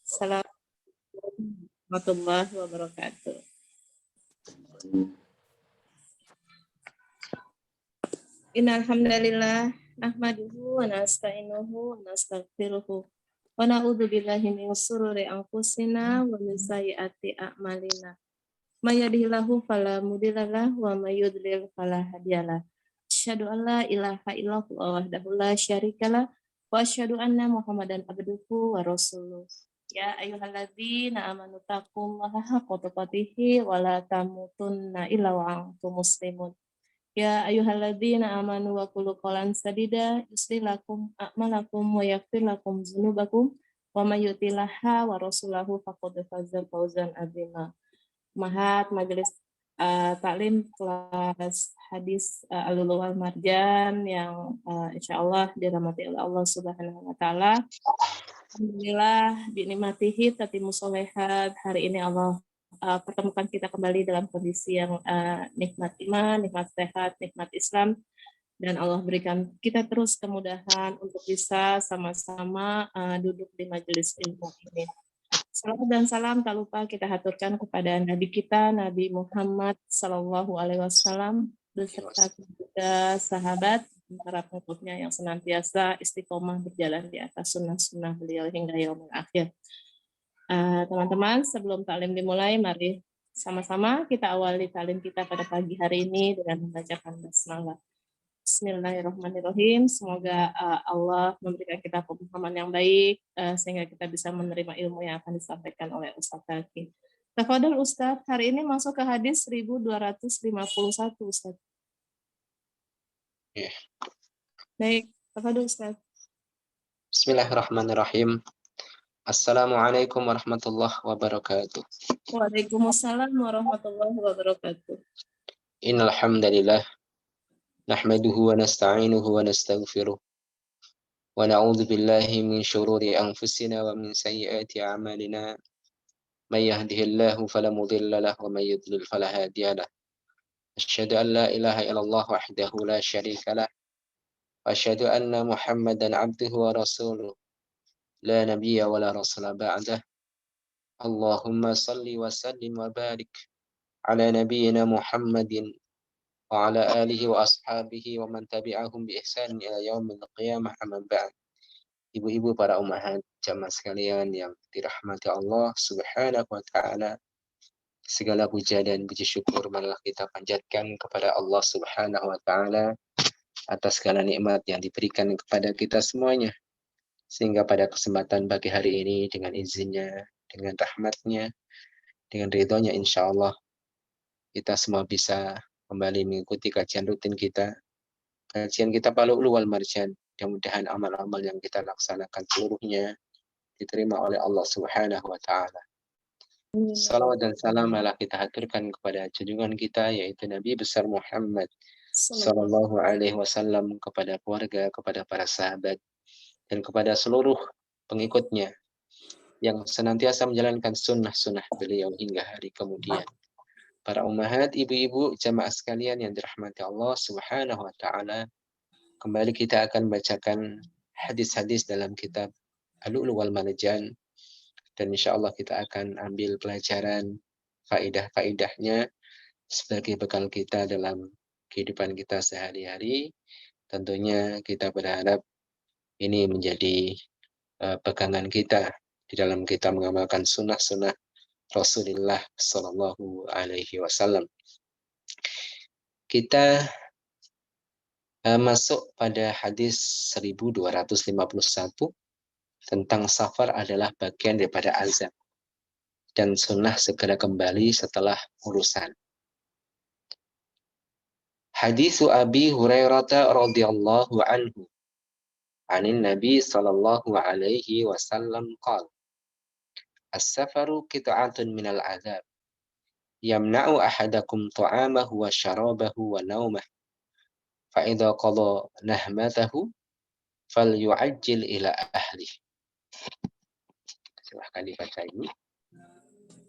Assalamualaikum warahmatullahi wabarakatuh. Innal hamdalillah nahmaduhu wa nasta'inuhu wa nastaghfiruhu wa na'udzu billahi min shururi anfusina wa min sayyiati a'malina. May yahdihillahu fala mudhillalah wa may yudlil fala hadiyalah. Asyhadu an la ilaha illallah wahdahu la syarikalah wa asyhadu anna Muhammadan abduhu wa rasuluh. Ya ayyuhalladzina amanu taqullaha haqqa tuqatih wa la tamutunna illa wa antum muslimun. Ya ayyuhalladzina amanu wa qulu qawlan sadida yuslih lakum a'malakum wa yaghfir lakum dzunubakum wa may yuti'illah wa rasulahu faqad faza fawzan 'azima. Mahat Majelis Taklim kelas hadis Al-Luluh wal Marjan yang insyaallah dirahmati oleh Allah Subhanahu wa taala. Alhamdulillah binikmatihi tatimu sholehat. Hari ini Allah pertemukan kita kembali dalam kondisi yang nikmat iman, nikmat sehat, nikmat Islam, dan Allah berikan kita terus kemudahan untuk bisa sama-sama duduk di majelis ilmu ini. Salam dan salam tak lupa kita haturkan kepada Nabi kita, Nabi Muhammad Sallallahu Alaihi Wasallam, beserta juga sahabat, para pengikutnya yang senantiasa istiqomah berjalan di atas sunnah-sunnah beliau hingga yaumul akhir. Teman-teman, sebelum taklim dimulai, mari sama-sama kita awali taklim kita pada pagi hari ini dengan membacakan basmalah. Bismillahirrahmanirrahim. Semoga Allah memberikan kita pemahaman yang baik sehingga kita bisa menerima ilmu yang akan disampaikan oleh Ustaz Taki. Tafadhol Ustaz, hari ini masuk ke hadis 1251 Ustaz. Ya. Baik, tafadhol Ustaz. Bismillahirrahmanirrahim. Assalamualaikum warahmatullahi wabarakatuh. Waalaikumsalam warahmatullahi wabarakatuh. Innal hamdalillah nahmaduhu wa nasta'inuhu wa nastaghfiruh wa na'udzu billahi min shururi anfusina wa min sayyiati a'malina. May yahdihillahu fala mudilla lahu wa may yudlil fala hadiyalah. Asyhadu an la ilaha illallah wahdahu la syarika lah wa asyhadu anna Muhammadan 'abduhu wa rasuluh. La nabiyya wa la rasula ba'dah. Allahumma salli wa sallim wa barik ala nabiyyina Muhammadin wa ala alihi wa ashabihi wa man tabi'ahum bi ihsan ila yaumil qiyamah, amma ba'd. Ibu-ibu, para ummahat, jamaah sekalian yang dirahmati Allah Subhanahu wa taala, segala puja dan puji syukur marilah kita panjatkan kepada Allah Subhanahu wa taala atas segala nikmat yang diberikan kepada kita semuanya, sehingga pada kesempatan pagi hari ini dengan izinnya, dengan rahmatnya, dengan ridhonya insyaallah kita semua bisa kembali mengikuti kajian rutin kita, kajian kita Al-Luluh wal Marjan. Mudah-mudahan amal-amal yang kita laksanakan seluruhnya diterima oleh Allah Subhanahu wa taala. Salawat dan salam malah kita haturkan kepada junjungan kita, yaitu Nabi besar Muhammad Sallallahu Alaihi Wasallam, kepada keluarga, kepada para sahabat, dan kepada seluruh pengikutnya yang senantiasa menjalankan sunnah-sunnah beliau hingga hari kemudian. Para ummahat, ibu-ibu, jamaah sekalian yang dirahmati Allah Subhanahu wa taala, kembali kita akan bacakan hadis-hadis dalam kitab Al-Luluh wal Marjan, dan insyaallah kita akan ambil pelajaran faidah-faidahnya sebagai bekal kita dalam kehidupan kita sehari-hari. Tentunya kita berharap ini menjadi pegangan kita di dalam kita mengamalkan sunnah-sunnah Rasulullah Sallallahu Alaihi Wasallam. Kita masuk pada hadis 1251 tentang safar adalah bagian daripada azab dan sunnah segera kembali setelah urusan. Hadis Abi Hurairah radhiyallahu anhu anin Nabi sallallahu alaihi wasallam qala as-safaru qit'atun minal azab yamna'u ahadakum ta'amahu wa syarabahu wa naumah fa idza qada nahmatahu falyu'ajjil ila ahli. Silahkan dibaca ini.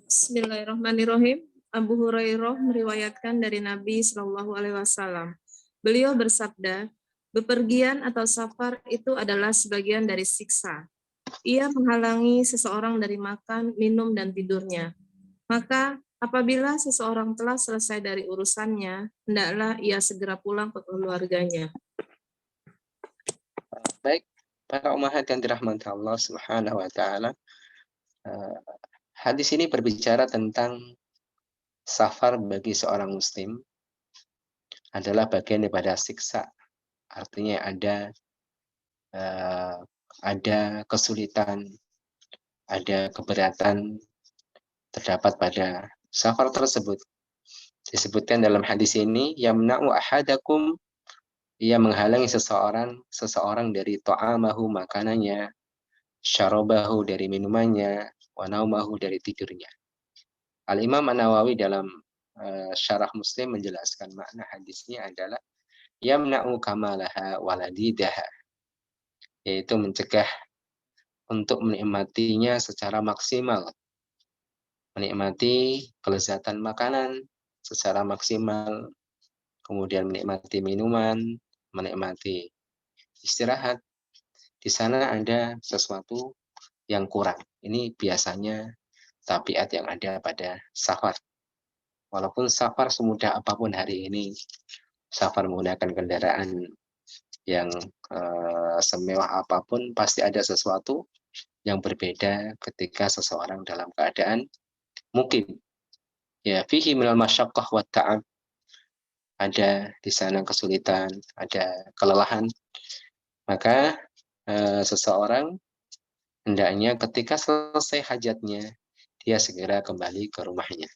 Bismillahirrahmanirrahim. Abu Hurairah meriwayatkan dari Nabi Shallallahu Alaihi Wasallam. Beliau bersabda, bepergian atau safar itu adalah sebagian dari siksa. ia menghalangi seseorang dari makan, minum, dan tidurnya. Maka apabila seseorang telah selesai dari urusannya, hendaklah ia segera pulang ke keluarganya. Baik, para ummahat yang dirahmati Allah Subhanahu wa taala, hadis ini berbicara tentang safar bagi seorang muslim adalah bagian daripada siksa. Artinya ada kesulitan, ada keberatan terdapat pada safar tersebut. Disebutkan dalam hadis ini, yamna'u ahadakum, ia menghalangi seseorang dari ta'amahu, makanannya, syarabahu, dari minumannya, wa naumahu, dari tidurnya. Al-Imam An-Nawawi dalam syarah Muslim menjelaskan makna hadisnya adalah yamna'u kamalaha waladidaha, yaitu mencegah untuk menikmatinya secara maksimal, menikmati kelezatan makanan secara maksimal, kemudian menikmati minuman, menikmati istirahat. Di sana ada sesuatu yang kurang. Ini biasanya tabiat yang ada pada safar. Walaupun safar semudah apapun hari ini, safar menggunakan kendaraan yang semewah apapun, pasti ada sesuatu yang berbeda ketika seseorang dalam keadaan mukim. Ya, fihi minal masyaqqah wa ta'ab. Ada di sana kesulitan, ada kelelahan. Maka seseorang hendaknya ketika selesai hajatnya, dia segera kembali ke rumahnya.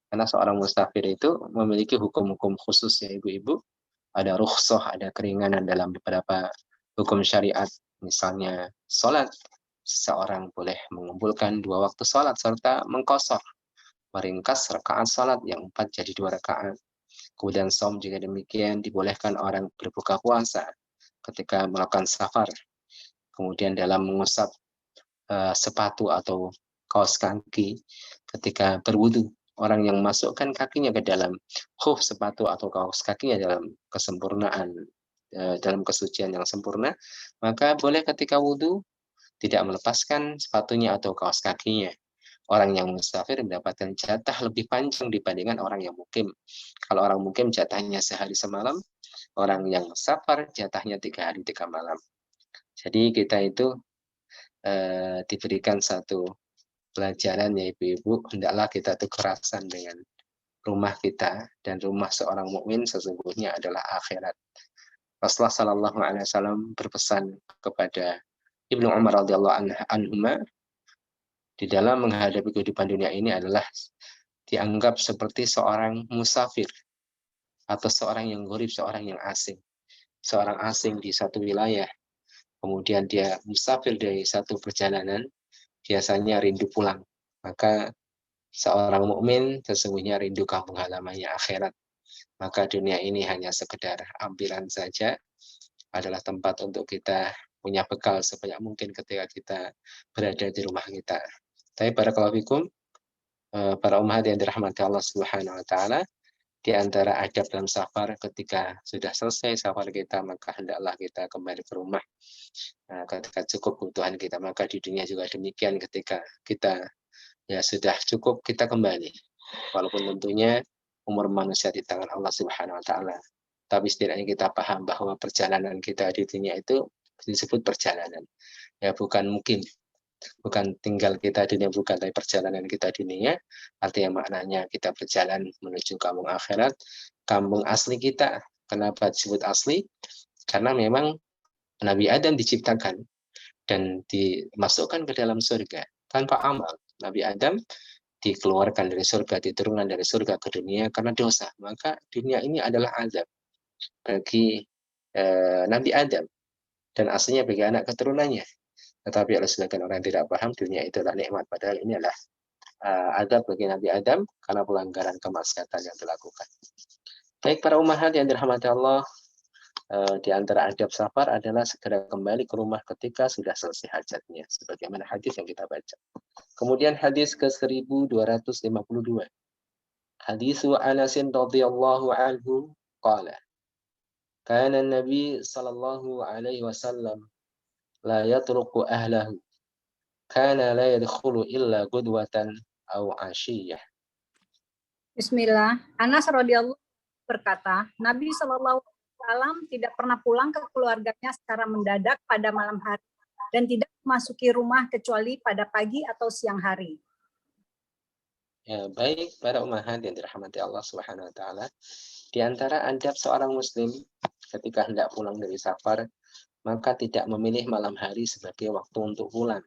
Karena seorang musafir itu memiliki hukum-hukum khusus ya ibu-ibu. Ada rukhsah, ada keringanan dalam beberapa hukum syariat. Misalnya sholat, seseorang boleh mengumpulkan 2 waktu sholat serta mengqashar, meringkas rakaat sholat yang 4 jadi 2 rakaat. Kemudian saum juga demikian, dibolehkan orang berbuka puasa ketika melakukan safar. Kemudian dalam mengusap sepatu atau kaos kaki ketika berwudu, orang yang masukkan kakinya ke dalam khuf sepatu atau kaos kakinya dalam kesempurnaan, dalam kesucian yang sempurna, maka boleh ketika wudu tidak melepaskan sepatunya atau kaos kakinya. Orang yang musafir mendapatkan jatah lebih panjang dibandingkan orang yang mukim. Kalau orang mukim jatahnya sehari semalam, orang yang safar jatahnya 3 hari 3 malam. Jadi kita itu diberikan satu pelajaran ya ibu-ibu, hendaklah kita itu kerasan dengan rumah kita, dan rumah seorang mukmin sesungguhnya adalah akhirat. Rasulullah Shallallahu Alaihi Wasallam berpesan kepada Ibnu Umar radhiyallahu anhuma, di dalam menghadapi kehidupan dunia ini adalah dianggap seperti seorang musafir atau seorang yang gharib, seorang yang asing. Seorang asing di satu wilayah, kemudian dia musafir dari satu perjalanan, biasanya rindu pulang. Maka seorang mukmin sesungguhnya rindu kampung halamannya akhirat. Maka dunia ini hanya sekedar ampiran saja, adalah tempat untuk kita punya bekal sebanyak mungkin ketika kita berada di rumah kita. Tapi barakallahu fikum, para umat yang dirahmati Allah Subhanahu wa taala, di antara adab dalam safar, ketika sudah selesai safar kita, maka hendaklah kita kembali ke rumah. Ketika cukup kebutuhan kita, maka di dunia juga demikian, ketika kita ya sudah cukup, kita kembali. Walaupun tentunya umur manusia di tangan Allah Subhanahu wa taala. Tapi setidaknya kita paham bahwa perjalanan kita di dunia itu disebut perjalanan. Ya bukan mungkin, bukan tinggal kita di dunia, bukan, tapi perjalanan kita di dunia, artinya maknanya kita berjalan menuju kampung akhirat, kampung asli kita. Kenapa disebut asli? Karena memang Nabi Adam diciptakan dan dimasukkan ke dalam surga tanpa amal. Nabi Adam dikeluarkan dari surga, diturunkan dari surga ke dunia karena dosa. Maka dunia ini adalah azab bagi Nabi Adam, dan aslinya bagi anak keturunannya. Tetapi oleh sebagian orang yang tidak paham, dunia itu adalah nikmat, padahal ini adalah azab bagi Nabi Adam karena pelanggaran kemaksiatan yang dilakukan. Baik para ummahat yang dirahmati Allah, di antara adab safar adalah segera kembali ke rumah ketika sudah selesai hajatnya, sebagaimana hadis yang kita baca. Kemudian hadis ke-1252. Hadis Anas radhiyallahu anhu qala, kana Nabi sallallahu alaihi wasallam la yatruku ahlahu kana la yadkhulu illa qudwatan aw 'ashiyah. Bismillah. Anas radhiyallahu berkata, Nabi SAW tidak pernah pulang ke keluarganya secara mendadak pada malam hari dan tidak memasuki rumah kecuali pada pagi atau siang hari. Ya, baik para ummahat yang dirahmati Allah Subhanahu wa taala, di antara adab seorang muslim ketika hendak pulang dari safar, maka tidak memilih malam hari sebagai waktu untuk pulang.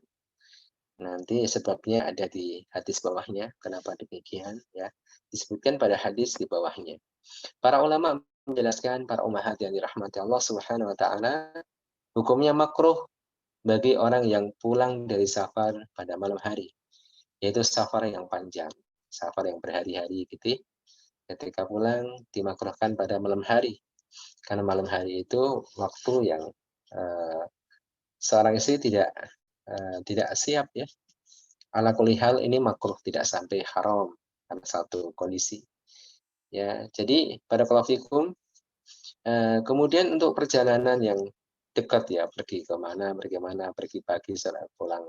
Nanti sebabnya ada di hadis bawahnya, kenapa demikian ya. Disebutkan pada hadis di bawahnya. Para ulama menjelaskan, para ummahat yang dirahmati Allah Subhanahu wa taala, hukumnya makruh bagi orang yang pulang dari safar pada malam hari, yaitu safar yang panjang, safar yang berhari-hari gitu. Ketika pulang dimakruhkan pada malam hari, karena malam hari itu waktu yang seorang istri tidak siap ya. Ala kulli hal ini makruh, tidak sampai haram karena satu kondisi. Ya, jadi barakallahu fikum. Kemudian untuk perjalanan yang dekat ya, pergi kemana, pergi pagi, pulang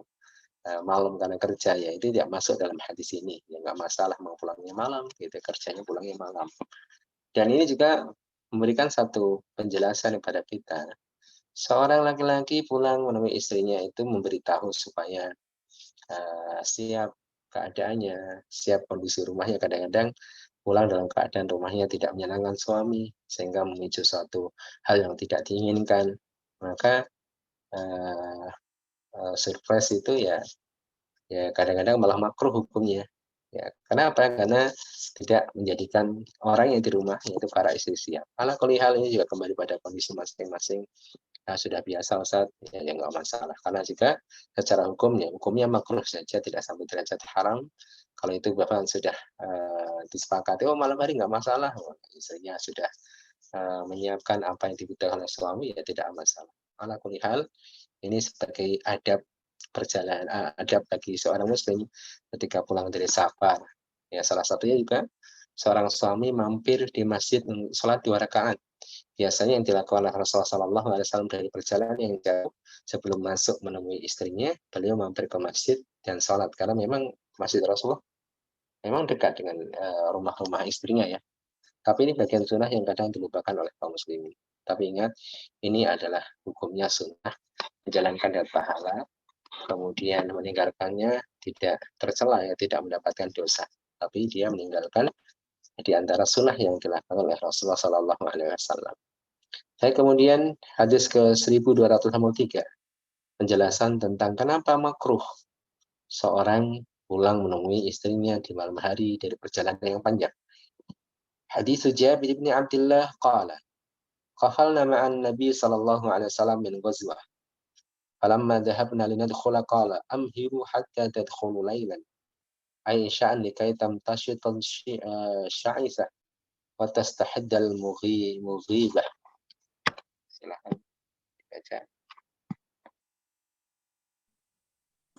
malam karena kerja ya, itu tidak masuk dalam hadis ini. Ya nggak masalah mau pulangnya malam, gitu, kerjanya pulangnya malam. Dan ini juga memberikan satu penjelasan kepada kita. Seorang laki-laki pulang menemui istrinya itu memberitahu supaya siap keadaannya, siap kondisi rumahnya. Kadang-kadang pulang dalam keadaan rumahnya tidak menyenangkan suami, sehingga memicu suatu hal yang tidak diinginkan. Maka surprise itu ya kadang-kadang malah makruh hukumnya. Ya, kenapa? Karena tidak menjadikan orang yang di rumah, yaitu para istri siap. Ala kulli hal ini juga kembali pada kondisi masing-masing. Nah, sudah biasa Ustaz, ya nggak masalah. Karena juga secara hukumnya makruh saja, tidak sampai derajat haram. Kalau itu bahkan sudah disepakati, oh malam hari nggak masalah, istrinya sudah menyiapkan apa yang dibutuhkan oleh suami, ya tidak masalah. Ala kulli hal, ini sebagai adab perjalanan, adab bagi seorang muslim ketika pulang dari safar. Ya, salah satunya juga seorang suami mampir di masjid sholat 2 rakaat. Biasanya yang dilakukan oleh Rasulullah SAW dari perjalanan yang jauh, sebelum masuk menemui istrinya, beliau mampir ke masjid dan sholat. Karena memang masjid Rasulullah memang dekat dengan rumah-rumah istrinya ya. Tapi ini bagian sunnah yang kadang dilupakan oleh kaum muslimin. Tapi ingat, ini adalah hukumnya sunnah, menjalankan dan pahala, kemudian meninggalkannya tidak tercela ya, tidak mendapatkan dosa. Tapi dia meninggalkan di antara sunnah yang dilakukan oleh Rasulullah SAW. Saya kemudian hadis ke 1263, penjelasan tentang kenapa makruh seorang pulang menemui istrinya di malam hari dari perjalanan yang panjang. Hadis Jabir bin Abdullah qala qafalna ma'an Nabi sallallahu alaihi wasallam min ghazwah. Falamma dhahabna linadkhula qala amhiru hatta tadkhulu laylan. Ay sya'an likai tamtashita sya'isah wa tastahidda al-mughibah. Silakan dibaca.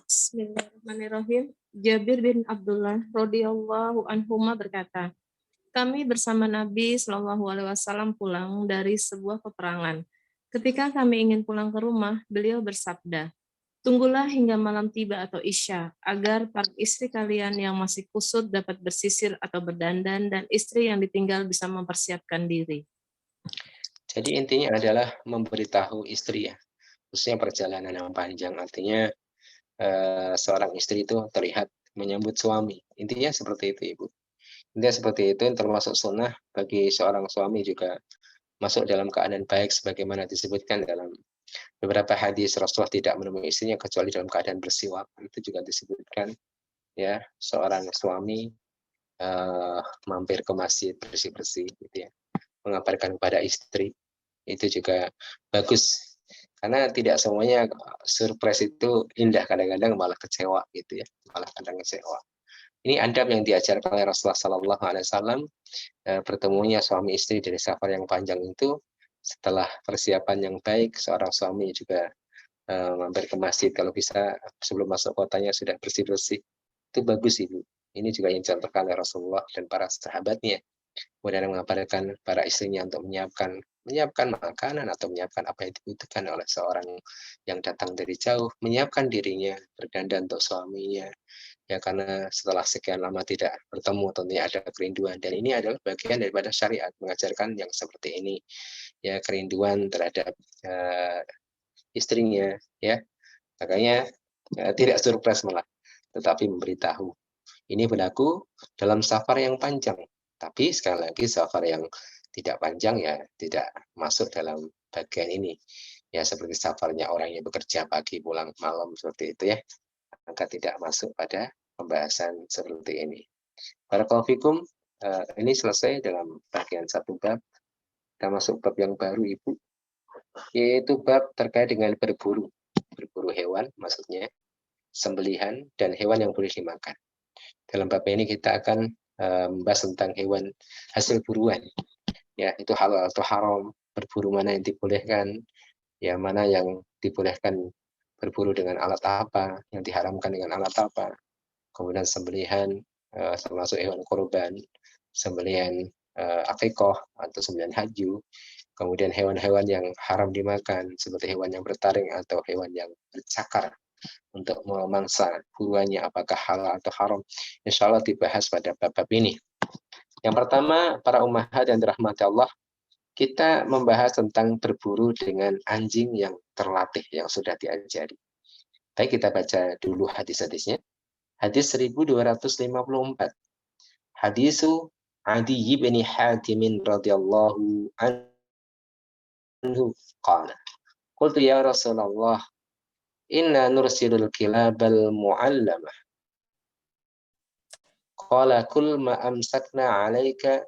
Bismillahirrahmanirrahim. Jabir bin Abdullah radhiyallahu anhuma berkata, kami bersama Nabi Shallallahu Alaihi Wasallam pulang dari sebuah peperangan. Ketika kami ingin pulang ke rumah, beliau bersabda, tunggulah hingga malam tiba atau isya, agar para istri kalian yang masih kusut dapat bersisir atau berdandan, dan istri yang ditinggal bisa mempersiapkan diri. Jadi intinya adalah memberitahu istri ya, khususnya perjalanan yang panjang. Artinya seorang istri itu terlihat menyambut suami. Intinya seperti itu, Ibu. Intinya seperti itu, yang termasuk sunnah bagi seorang suami juga masuk dalam keadaan baik sebagaimana disebutkan dalam beberapa hadis. Rasulullah tidak menemui istrinya kecuali dalam keadaan bersiwak. Itu juga disebutkan ya, seorang suami mampir ke masjid bersih-bersih gitu ya, mengabarkan kepada istri, itu juga bagus. Karena tidak semuanya surprise itu indah, kadang-kadang malah kecewa gitu ya, malah kadang kecewa. Ini adab yang diajarkan oleh Rasulullah Sallallahu Alaihi Wasallam. Bertemunya suami istri dari safar yang panjang itu setelah persiapan yang baik, seorang suami juga mampir ke masjid kalau bisa sebelum masuk kotanya sudah bersih-bersih. Itu bagus Ibu. Ini juga yang dicontohkan oleh Rasulullah dan para sahabatnya. Kemudian mengabarkan para istrinya untuk menyiapkan makanan atau menyiapkan apa yang dibutuhkan oleh seorang yang datang dari jauh, menyiapkan dirinya berdandan untuk suaminya. Ya karena setelah sekian lama tidak bertemu tentunya ada kerinduan, dan ini adalah bagian daripada syariat mengajarkan yang seperti ini. Ya kerinduan terhadap istrinya, ya makanya tidak surprise malah, tetapi memberitahu. Ini berlaku dalam safar yang panjang, tapi sekali lagi safar yang tidak panjang ya tidak masuk dalam bagian ini. Ya seperti safarnya orang yang bekerja pagi pulang malam seperti itu ya, maka tidak masuk pada pembahasan seperti ini. Barakallahu fikum, ini selesai dalam bagian satu bab. Kita masuk bab yang baru Ibu, yaitu bab terkait dengan berburu hewan, maksudnya sembelihan dan hewan yang boleh dimakan. Dalam bab ini kita akan membahas tentang hewan hasil buruan, ya itu halal atau haram, berburu mana yang dibolehkan, ya mana yang dibolehkan berburu dengan alat apa, yang diharamkan dengan alat apa, kemudian sembelihan termasuk hewan kurban, sembelihan akikoh atau sembelihan haji, kemudian hewan-hewan yang haram dimakan seperti hewan yang bertaring atau hewan yang bercakar untuk memangsa buruannya apakah halal atau haram. Insya Allah dibahas pada bab-bab ini. Yang pertama, para ummahat yang dirahmati Allah, kita membahas tentang berburu dengan anjing yang terlatih, yang sudah diajari. Baik, kita baca dulu hadis-hadisnya. Hadis 1254. Hadisu Adi bin Hatim radhiyallahu anhu qala qultu ya Rasulullah inna nursilul kilabal mu'allamah qala kul ma amsakna alaika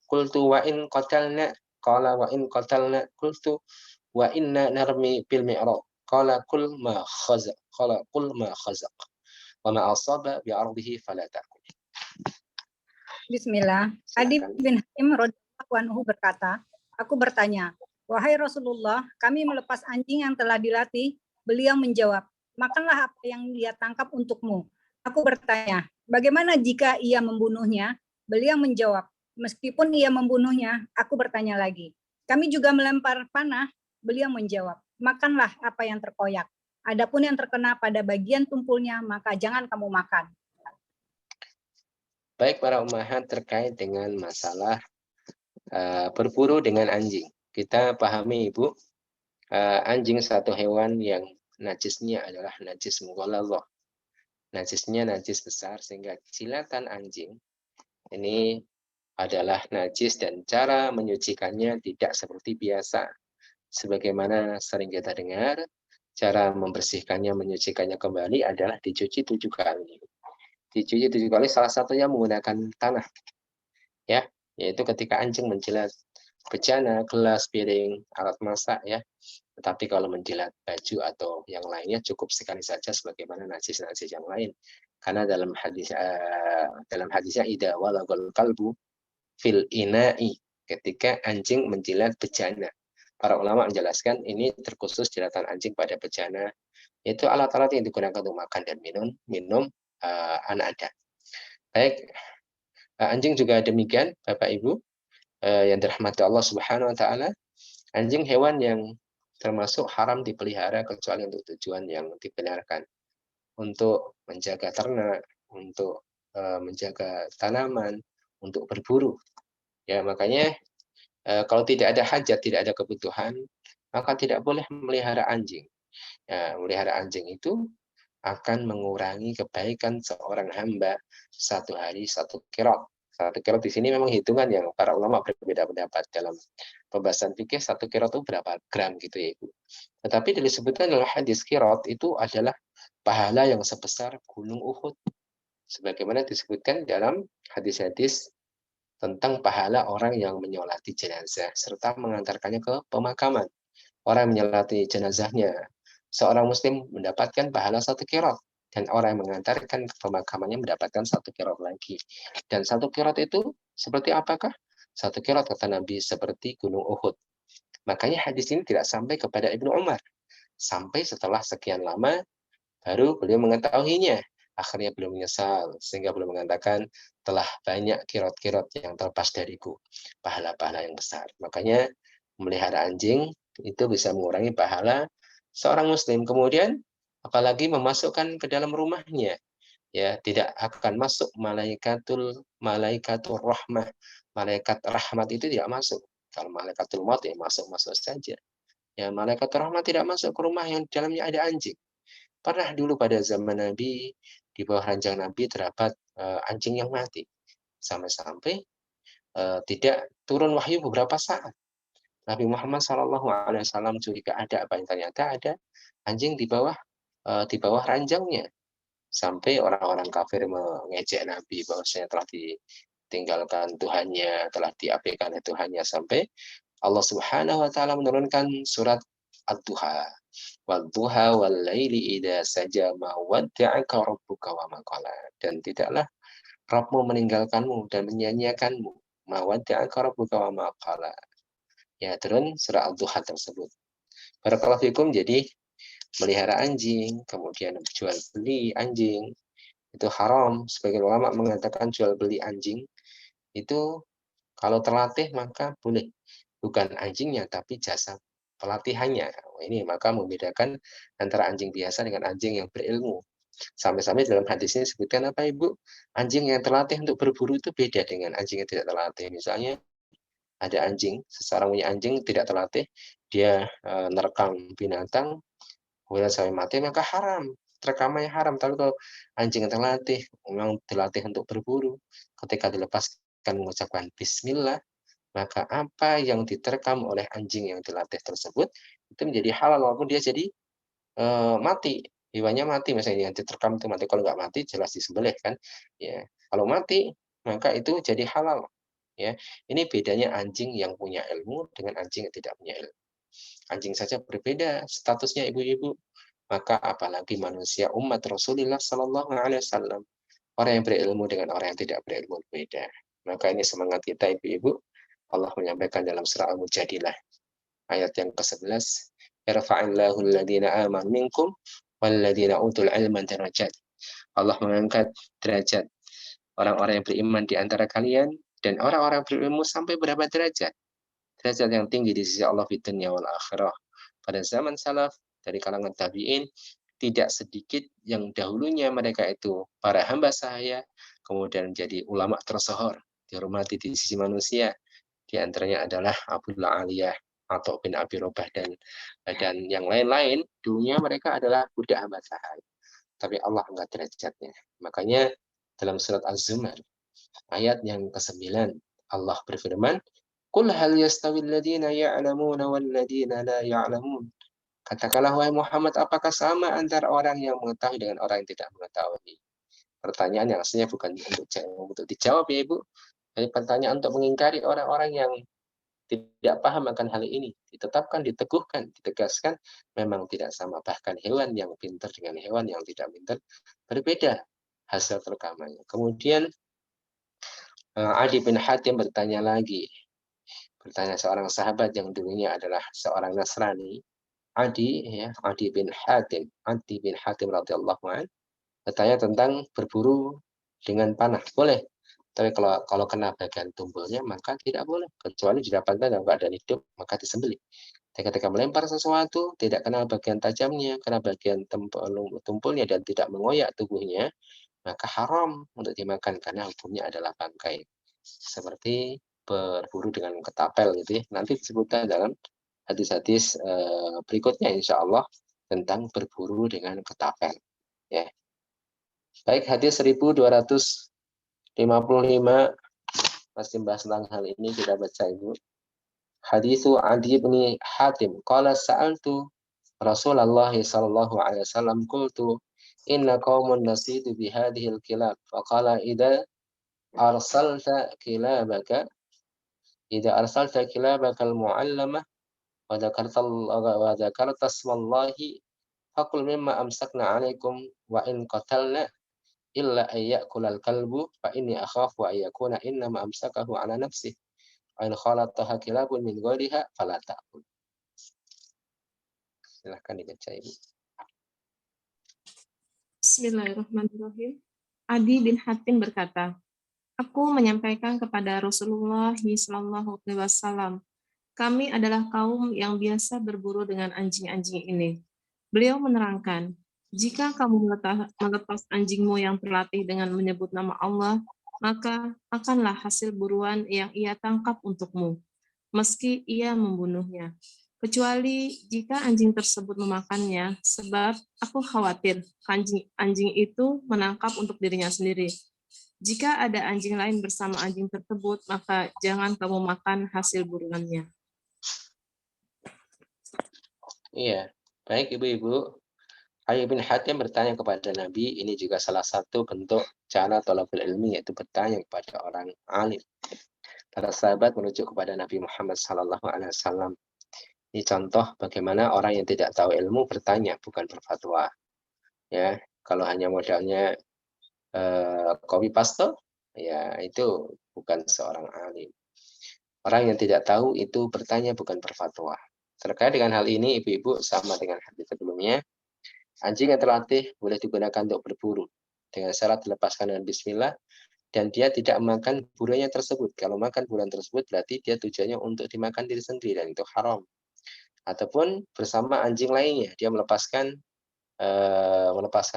qultu wa in qatalna qala wa in qatalna qultu wa inna narmi bil mi'rab qala kul ma khazaq wa ma asaba bi ardihi fala ta'kul. Bismillah. Adi bin Hatim radhiyallahu anhu berkata, aku bertanya, wahai Rasulullah, kami melepas anjing yang telah dilatih. Beliau menjawab, makanlah apa yang dia tangkap untukmu. Aku bertanya, bagaimana jika ia membunuhnya? Beliau menjawab, meskipun ia membunuhnya, aku bertanya lagi. Kami juga melempar panah. Beliau menjawab, makanlah apa yang terkoyak. Adapun yang terkena pada bagian tumpulnya, maka jangan kamu makan. Baik para ummahat, terkait dengan masalah berburu dengan anjing. Kita pahami Ibu, anjing satu hewan yang najisnya adalah najis mughalladhah. Najisnya najis besar sehingga jilatan anjing ini adalah najis dan cara menyucikannya tidak seperti biasa. Sebagaimana sering kita dengar, cara membersihkannya, menyucikannya kembali adalah dicuci 7 kali. Dicuci 7 kali, salah satunya menggunakan tanah. Ya, yaitu ketika anjing menjilat bejana, gelas, piring, alat masak ya. Tetapi kalau menjilat baju atau yang lainnya cukup sekali saja sebagaimana najis-najis yang lain. Karena dalam hadisnya idza walagal kalbu fil ina'i, ketika anjing menjilat bejana. Para ulama menjelaskan ini terkhusus jilatan anjing pada bejana, yaitu alat-alat yang digunakan untuk makan dan minum anak ada. Baik, anjing juga demikian, Bapak Ibu yang dirahmati Allah Subhanahu wa taala. Anjing hewan yang termasuk haram dipelihara kecuali untuk tujuan yang dibenarkan. Untuk menjaga ternak, untuk menjaga tanaman, untuk berburu. Ya, makanya kalau tidak ada hajat, tidak ada kebutuhan, maka tidak boleh memelihara anjing. Ya, memelihara anjing itu akan mengurangi kebaikan seorang hamba 1 hari 1 qirot. 1 qirot di sini memang hitungan yang para ulama berbeda pendapat dalam pembahasan fikih. 1 qirot itu berapa gram gitu ya Ibu. Tetapi disebutkan dalam hadis qirot itu adalah pahala yang sebesar gunung Uhud. Sebagaimana disebutkan dalam hadis-hadis tentang pahala orang yang menyolati jenazah serta mengantarkannya ke pemakaman. Orang yang menyolati jenazahnya seorang muslim mendapatkan pahala 1 qirot, dan orang yang mengantarkan ke pemakamannya mendapatkan 1 qirot lagi. Dan 1 qirot itu seperti apakah? 1 qirot kata Nabi seperti gunung Uhud. Makanya hadis ini tidak sampai kepada Ibnu Umar. Sampai setelah sekian lama baru beliau mengetahuinya. akhirnya belum menyesal, sehingga belum mengatakan telah banyak kirot-kirot yang terlepas dariku, pahala-pahala yang besar. Makanya memelihara anjing itu bisa mengurangi pahala seorang muslim. Kemudian apalagi memasukkan ke dalam rumahnya, ya tidak akan masuk malaikatul rahmah, malaikat rahmat itu tidak masuk. Kalau malaikatul maut ya masuk saja. Ya, malaikat rahmat tidak masuk ke rumah yang di dalamnya ada anjing. Pernah dulu pada zaman Nabi, di bawah ranjang Nabi terdapat anjing yang mati. Sampai-sampai tidak turun wahyu beberapa saat. Nabi Muhammad SAW curiga ada apa yang ternyata ada anjing di bawah ranjangnya. Sampai orang-orang kafir mengejek Nabi bahwasanya telah ditinggalkan Tuhannya, telah diabaikan Tuhannya, sampai Allah Subhanahu wa taala menurunkan surat Ad-Duha. Wad-duha wal-laili idza saja ma wadda'aka rabbuka wa ma qala. Dan tidaklah Rabbmu meninggalkanmu dan menyanyiakanmu. Ma wadda'aka rabbuka wa ma qala. Ya, turun surah Ad-Duha tersebut. Barakallahu fikum. Jadi melihara anjing, kemudian jual beli anjing, itu haram. Sebagian ulama mengatakan jual beli anjing itu kalau terlatih maka boleh, bukan anjingnya tapi jasa pelatihannya. Ini maka membedakan antara anjing biasa dengan anjing yang berilmu. Sampai-sampai dalam hadis ini disebutkan apa Ibu? Anjing yang terlatih untuk berburu itu beda dengan anjing yang tidak terlatih. Misalnya ada anjing, seseorang punya anjing tidak terlatih, dia merekam binatang, kemudian sampai mati, maka haram. Rekamannya haram. Tapi kalau anjing yang terlatih, memang dilatih untuk berburu, ketika dilepaskan mengucapkan bismillah, maka apa yang diterekam oleh anjing yang dilatih tersebut itu menjadi halal, walaupun dia jadi mati, hewannya mati, misalnya yang diterekam itu mati. Kalau nggak mati jelas disembelih kan, ya. Kalau mati maka itu jadi halal, ya. Ini bedanya anjing yang punya ilmu dengan anjing yang tidak punya ilmu. Anjing saja berbeda statusnya ibu-ibu, maka apalagi manusia umat Rasulullah Sallallahu Alaihi Wasallam. Orang yang berilmu dengan orang yang tidak berilmu berbeda. Maka ini semangat kita ibu-ibu. Allah menyampaikan dalam surah Al-Mujadilah ayat yang ke-11, yarfa'illahu alladhina amanu minkum walladhina utul ilma darajat. Allah mengangkat derajat orang-orang yang beriman di antara kalian dan orang-orang berilmu sampai berapa derajat? Derajat yang tinggi di sisi Allah di dunia wal akhirah. Pada zaman salaf dari kalangan tabi'in, tidak sedikit yang dahulunya mereka itu para hamba sahaya, kemudian menjadi ulama tersohor, dihormati di sisi manusia. Di antaranya adalah Abdullah Aliyah atau bin Abi Robah dan yang lain-lain. Dulunya mereka adalah budak hamba sahaya, tapi Allah angkat derajatnya. Makanya dalam surat Az-Zumar ayat yang ke-9 Allah berfirman, "Qul hal yastawi alladziina ya'lamuuna walladziina la ya'lamuun." Katakanlah wahai Muhammad, apakah sama antara orang yang mengetahui dengan orang yang tidak mengetahui? Pertanyaan yang aslinya bukan untuk dijawab ya Ibu, tapi pertanyaan untuk mengingkari orang-orang yang tidak paham akan hal ini. Ditetapkan, diteguhkan, ditegaskan, memang tidak sama. Bahkan hewan yang pintar dengan hewan yang tidak pintar berbeda hasil rekamannya. Kemudian Adi bin Hatim bertanya lagi. Bertanya seorang sahabat yang dulunya adalah seorang Nasrani. Adi bin Hatim radhiyallahu anhu bertanya tentang berburu dengan panah. Boleh. Tapi kalau kena bagian tumpulnya maka tidak boleh, kecuali didapatkan dalam keadaan hidup maka disembelih. Ketika melempar sesuatu tidak kena bagian tajamnya, kena bagian tumpulnya dan tidak mengoyak tubuhnya, maka haram untuk dimakan karena hukumnya adalah bangkai. Seperti berburu dengan ketapel gitu ya. Nanti disebutkan dalam hadis-hadis berikutnya insya Allah tentang berburu dengan ketapel. Ya. Baik, hadis 1255 masih bahas tentang hal ini, kita baca Ibu. Hadisu Adi bin Hatim qala sa'altu Rasulullah sallallahu alaihi wasallam qultu inna qaumun nasitu bi hadhihi al-kilab faqala kilabaka idza arsalta kilabaka al-mu'allamah wa dzakarta ismallahi faqul mimma amsakna 'alaikum wa in qatalna illa ayyakulal kalbu fa inni akhafu ayyakuna innama amsakahu 'ala nafsihi wa in khalataha kilabun min ghairiha fala ta'kul. Silakan dibaca Ibu. Bismillahirrahmanirrahim. Adi bin Hatim berkata, aku menyampaikan kepada Rasulullah SAW, kami adalah kaum yang biasa berburu dengan anjing-anjing ini. Beliau menerangkan, jika kamu melepas anjingmu yang terlatih dengan menyebut nama Allah, maka akanlah hasil buruan yang ia tangkap untukmu, meski ia membunuhnya. Kecuali jika anjing tersebut memakannya, sebab aku khawatir anjing itu menangkap untuk dirinya sendiri. Jika ada anjing lain bersama anjing tersebut, maka jangan kamu makan hasil buruannya. Iya, baik Ibu-Ibu. Ali bin Hatim bertanya kepada Nabi, ini juga salah satu bentuk cara thalabul ilmi, yaitu bertanya kepada orang alim. Para sahabat merujuk kepada Nabi Muhammad SAW. Ini contoh bagaimana orang yang tidak tahu ilmu bertanya, bukan berfatwa. Ya, kalau hanya modalnya copy paste, ya itu bukan seorang alim. Orang yang tidak tahu itu bertanya, bukan berfatwa. Terkait dengan hal ini, Ibu-Ibu, sama dengan hadis sebelumnya, anjing yang terlatih boleh digunakan untuk berburu dengan syarat dilepaskan dengan bismillah dan dia tidak makan buruannya tersebut. Kalau makan buruan tersebut berarti dia tujuannya untuk dimakan diri sendiri dan itu haram. Ataupun bersama anjing lainnya, dia melepaskan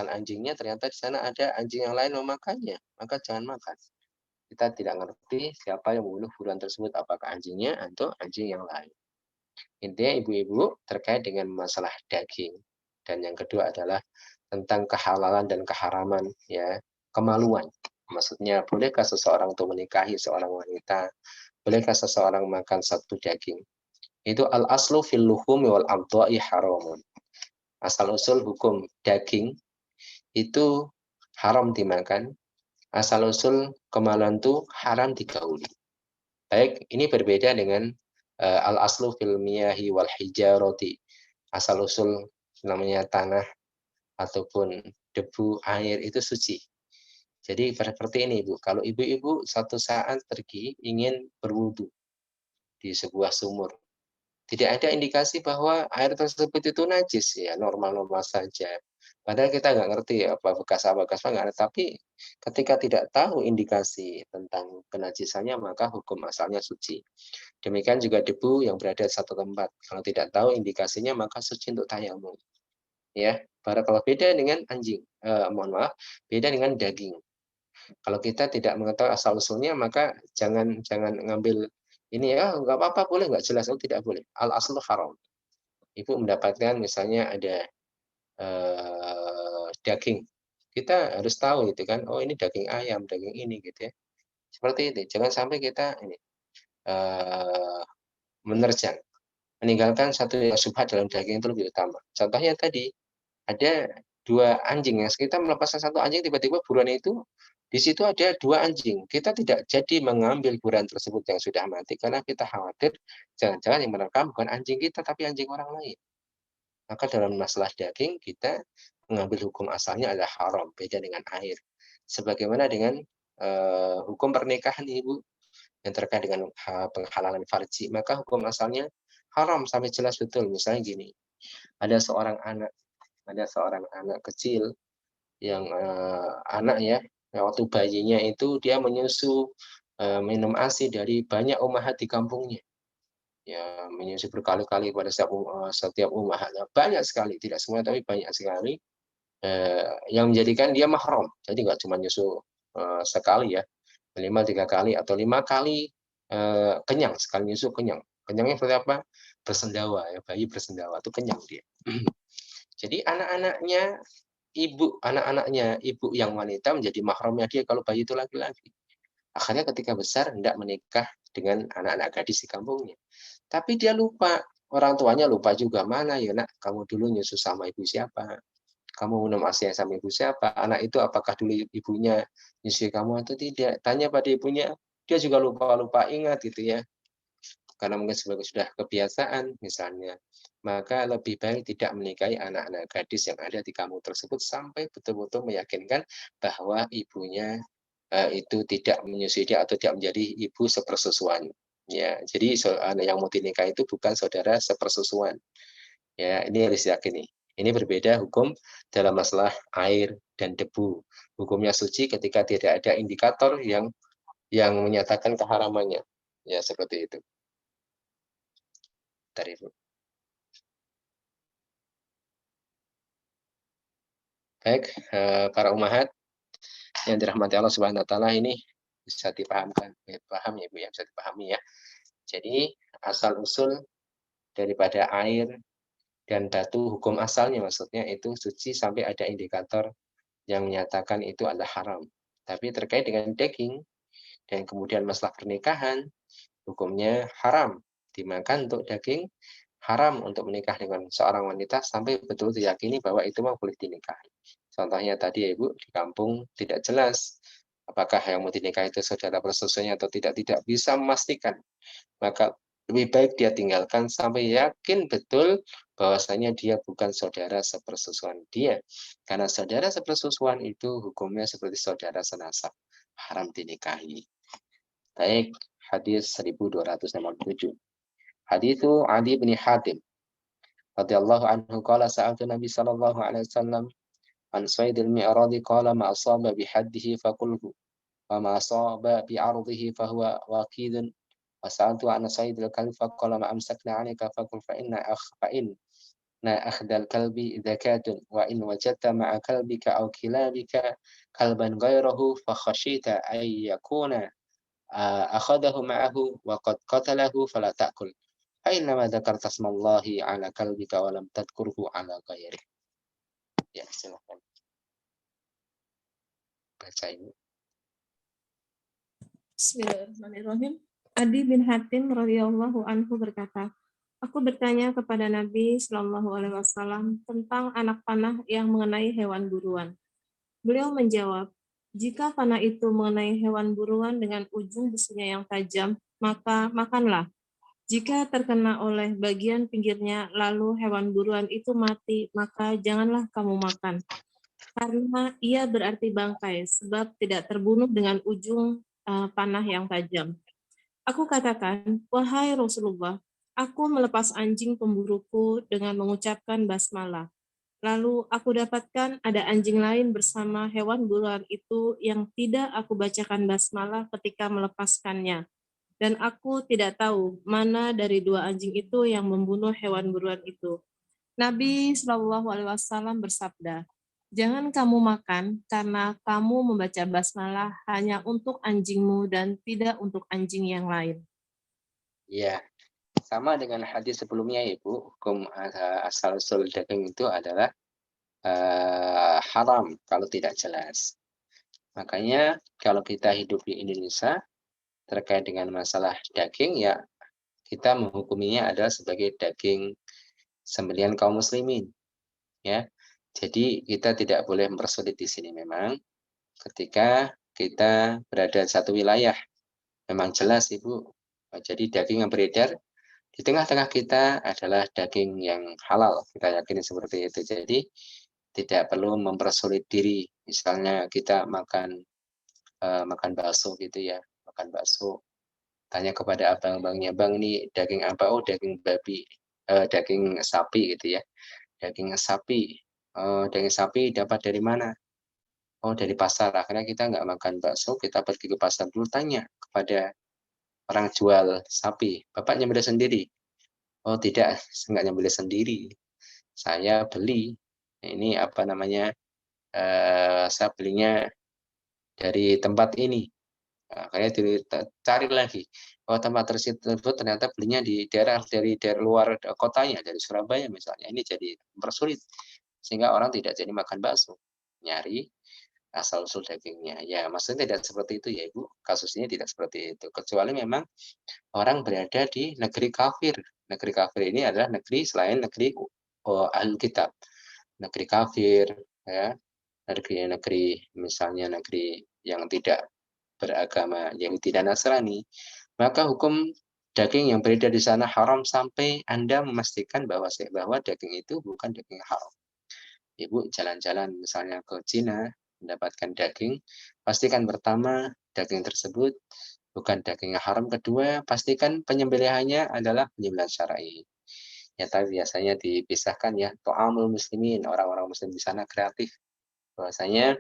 anjingnya, ternyata di sana ada anjing yang lain memakannya, maka jangan makan. Kita tidak ngerti siapa yang membunuh buruan tersebut, apakah anjingnya atau anjing yang lain. Intinya Ibu-Ibu terkait dengan masalah daging. Dan yang kedua adalah tentang kehalalan dan keharaman, ya, kemaluan. Maksudnya, bolehkah seseorang untuk menikahi seorang wanita? Bolehkah seseorang makan satu daging? Itu al-aslu fil luhumi wal amdha'i haramun. Asal-usul hukum daging itu haram dimakan. Asal-usul kemaluan itu haram digauli. Baik, ini berbeda dengan al-aslu fil miyahi wal hijarati. Asal-usul namanya tanah ataupun debu, air itu suci. Jadi seperti ini Ibu, kalau Ibu-Ibu satu saat pergi ingin berwudu di sebuah sumur, tidak ada indikasi bahwa air tersebut itu najis, ya normal-normal saja. Padahal kita nggak ngerti apa bekas nggak ada. Tapi ketika tidak tahu indikasi tentang kenajisannya, maka hukum asalnya suci. Demikian juga debu yang berada di satu tempat. Kalau tidak tahu indikasinya, maka suci untuk tayamum. Ya, barakallah. Beda dengan anjing. Mohon maaf, beda dengan daging. Kalau kita tidak mengetahui asal usulnya, maka jangan ngambil ini ya nggak apa-apa, boleh nggak jelas, oh tidak boleh. Al aslu haram. Ibu mendapatkan misalnya ada daging, kita harus tahu itu kan, oh ini daging ayam, daging ini gitu ya. Seperti itu. Jangan sampai kita ini menerjang, meninggalkan satu yang syubhat dalam daging itu lebih utama. Contohnya tadi ada dua anjing, yang kita melepaskan satu anjing, tiba-tiba buruan itu di situ ada dua anjing. Kita tidak jadi mengambil buruan tersebut yang sudah mati karena kita khawatir jangan-jangan yang menerkam bukan anjing kita tapi anjing orang lain. Maka dalam masalah daging kita mengambil hukum asalnya adalah haram, beda dengan air. Sebagaimana dengan hukum pernikahan Ibu yang terkait dengan penghalalan farji, maka hukum asalnya haram sampai jelas betul. Misalnya gini, ada seorang anak kecil yang anak ya, waktu bayinya itu dia menyusu minum ASI dari banyak ummahat di kampungnya. Ya, menyusu berkali-kali pada setiap ummahatnya, banyak sekali, tidak semua tapi banyak sekali, yang menjadikan dia mahram. Jadi nggak cuma nyusu sekali ya, minimal 3 kali atau 5 kali kenyang, sekali nyusu kenyang. Kenyangnya seperti apa? Bersendawa ya, bayi bersendawa itu kenyang dia. Jadi anak-anaknya ibu yang wanita menjadi mahramnya dia kalau bayi itu laki-laki. Akhirnya ketika besar hendak menikah dengan anak-anak gadis di kampungnya. Tapi dia lupa, orang tuanya lupa juga, mana ya nak, kamu dulu nyusu sama ibu siapa? Kamu minum ASI sama ibu siapa? Anak itu apakah dulu ibunya nyusui kamu atau tidak? Tanya pada ibunya, dia juga lupa-lupa ingat gitu ya. Karena mungkin sudah kebiasaan misalnya, maka lebih baik tidak menikahi anak-anak gadis yang ada di kampung tersebut sampai betul-betul meyakinkan bahwa ibunya itu tidak menyusui dia atau tidak menjadi ibu sepersusuan. Ya, jadi yang mau dinikah itu bukan saudara sepersusuan. Ya, ini harus diyakini. Ini berbeda hukum dalam masalah air dan debu. Hukumnya suci ketika tidak ada indikator yang menyatakan keharamannya. Ya, seperti itu. Dari Ibu. Baik, para umahat yang dirahmati Allah Subhanahu wa taala, ini bisa dipahamkan. Paham ya, Bu, ya, bisa dipahami ya. Jadi, asal usul daripada air dan batu, hukum asalnya maksudnya itu suci sampai ada indikator yang menyatakan itu adalah haram. Tapi terkait dengan daging dan kemudian masalah pernikahan, hukumnya haram dimakan untuk daging, haram untuk menikah dengan seorang wanita sampai betul diyakini bahwa itu mah boleh dinikahi. Contohnya tadi ya Ibu, di kampung tidak jelas apakah yang mau dinikahi itu saudara persusuannya atau tidak bisa memastikan. Maka lebih baik dia tinggalkan sampai yakin betul bahwasanya dia bukan saudara sepersusuan dia. Karena saudara sepersusuan itu hukumnya seperti saudara senasab, haram dinikahi. Baik, hadis 1257. Hadithu Ali bin Hatim radhiyallahu anhu qala sa'altu Nabi sallallahu alaihi wasallam an saydil mi'radi qala ma asaba bihaddihi faqulhu wa ma asaba bi'ardihi fahuwa waqidun wa sa'altu an saydil kalbi faqala ma amsakna 'alayka faqul fa inna akhdal kalbi zakatun wa in wajadta ma'a kalbika aw kilabika kalban ghayrahu fa khashita ay yakuna akhadahu ma'ahu wa qad qatalahu fala ta'kul. Ainnama dzakarta smallahi ala kalbika wa lam tadkurhu ala ghairi. Ya, silakan. Baca ini. Bismillahirrahmanirrahim. Adi bin Hatim radhiyallahu anhu berkata, aku bertanya kepada Nabi Shallallahu alaihi wasallam tentang anak panah yang mengenai hewan buruan. Beliau menjawab, jika panah itu mengenai hewan buruan dengan ujung besinya yang tajam, maka makanlah. Jika terkena oleh bagian pinggirnya, lalu hewan buruan itu mati, maka janganlah kamu makan. Karena ia berarti bangkai, sebab tidak terbunuh dengan ujung panah yang tajam. Aku katakan, wahai Rasulullah, aku melepas anjing pemburuku dengan mengucapkan basmalah. Lalu aku dapatkan ada anjing lain bersama hewan buruan itu yang tidak aku bacakan basmalah ketika melepaskannya. Dan aku tidak tahu mana dari dua anjing itu yang membunuh hewan buruan itu. Nabi Shallallahu Alaihi Wasallam bersabda, jangan kamu makan karena kamu membaca basmalah hanya untuk anjingmu dan tidak untuk anjing yang lain. Ya, sama dengan hadis sebelumnya Ibu, hukum asal-usul daging itu adalah haram kalau tidak jelas. Makanya kalau kita hidup di Indonesia, terkait dengan masalah daging, ya kita menghukuminya adalah sebagai daging sembelihan kaum muslimin, ya. Jadi kita tidak boleh mempersulit di sini memang ketika kita berada di satu wilayah. Memang jelas Ibu. Jadi daging yang beredar di tengah-tengah kita adalah daging yang halal. Kita yakini seperti itu. Jadi tidak perlu mempersulit diri. Misalnya kita makan bakso gitu ya, makan bakso. Tanya kepada abang-abangnya, bang ini daging apa? Oh daging babi, daging sapi gitu ya. Daging sapi, daging sapi dapat dari mana? Oh dari pasar. Akhirnya kita nggak makan bakso, kita pergi ke pasar dulu tanya kepada orang jual sapi. Bapak nyembelih sendiri? Oh tidak, saya nggak nyembelih sendiri. Saya beli. Ini apa namanya? Saya belinya dari tempat ini. Akhirnya cari lagi. Oh tempat tersebut ternyata belinya dari daerah luar kotanya, dari Surabaya misalnya. Ini jadi mempersulit sehingga orang tidak jadi makan bakso, nyari asal usul dagingnya. Ya maksudnya tidak seperti itu ya Ibu. Kasus ini tidak seperti itu. Kecuali memang orang berada di negeri kafir. Negeri kafir ini adalah negeri selain negeri Alkitab. Negeri kafir, ya, negeri misalnya negeri yang tidak beragama Yahudi dan Nasrani, maka hukum daging yang beredar di sana haram sampai Anda memastikan bahwa daging itu bukan daging haram. Ibu jalan-jalan misalnya ke Cina mendapatkan daging, pastikan pertama daging tersebut bukan daging yang haram. Kedua, pastikan penyembelihannya adalah penyembelihan syar'i. Ya, tapi biasanya dipisahkan ya. Ta'amul muslimin, orang-orang muslim di sana kreatif. Bahwasanya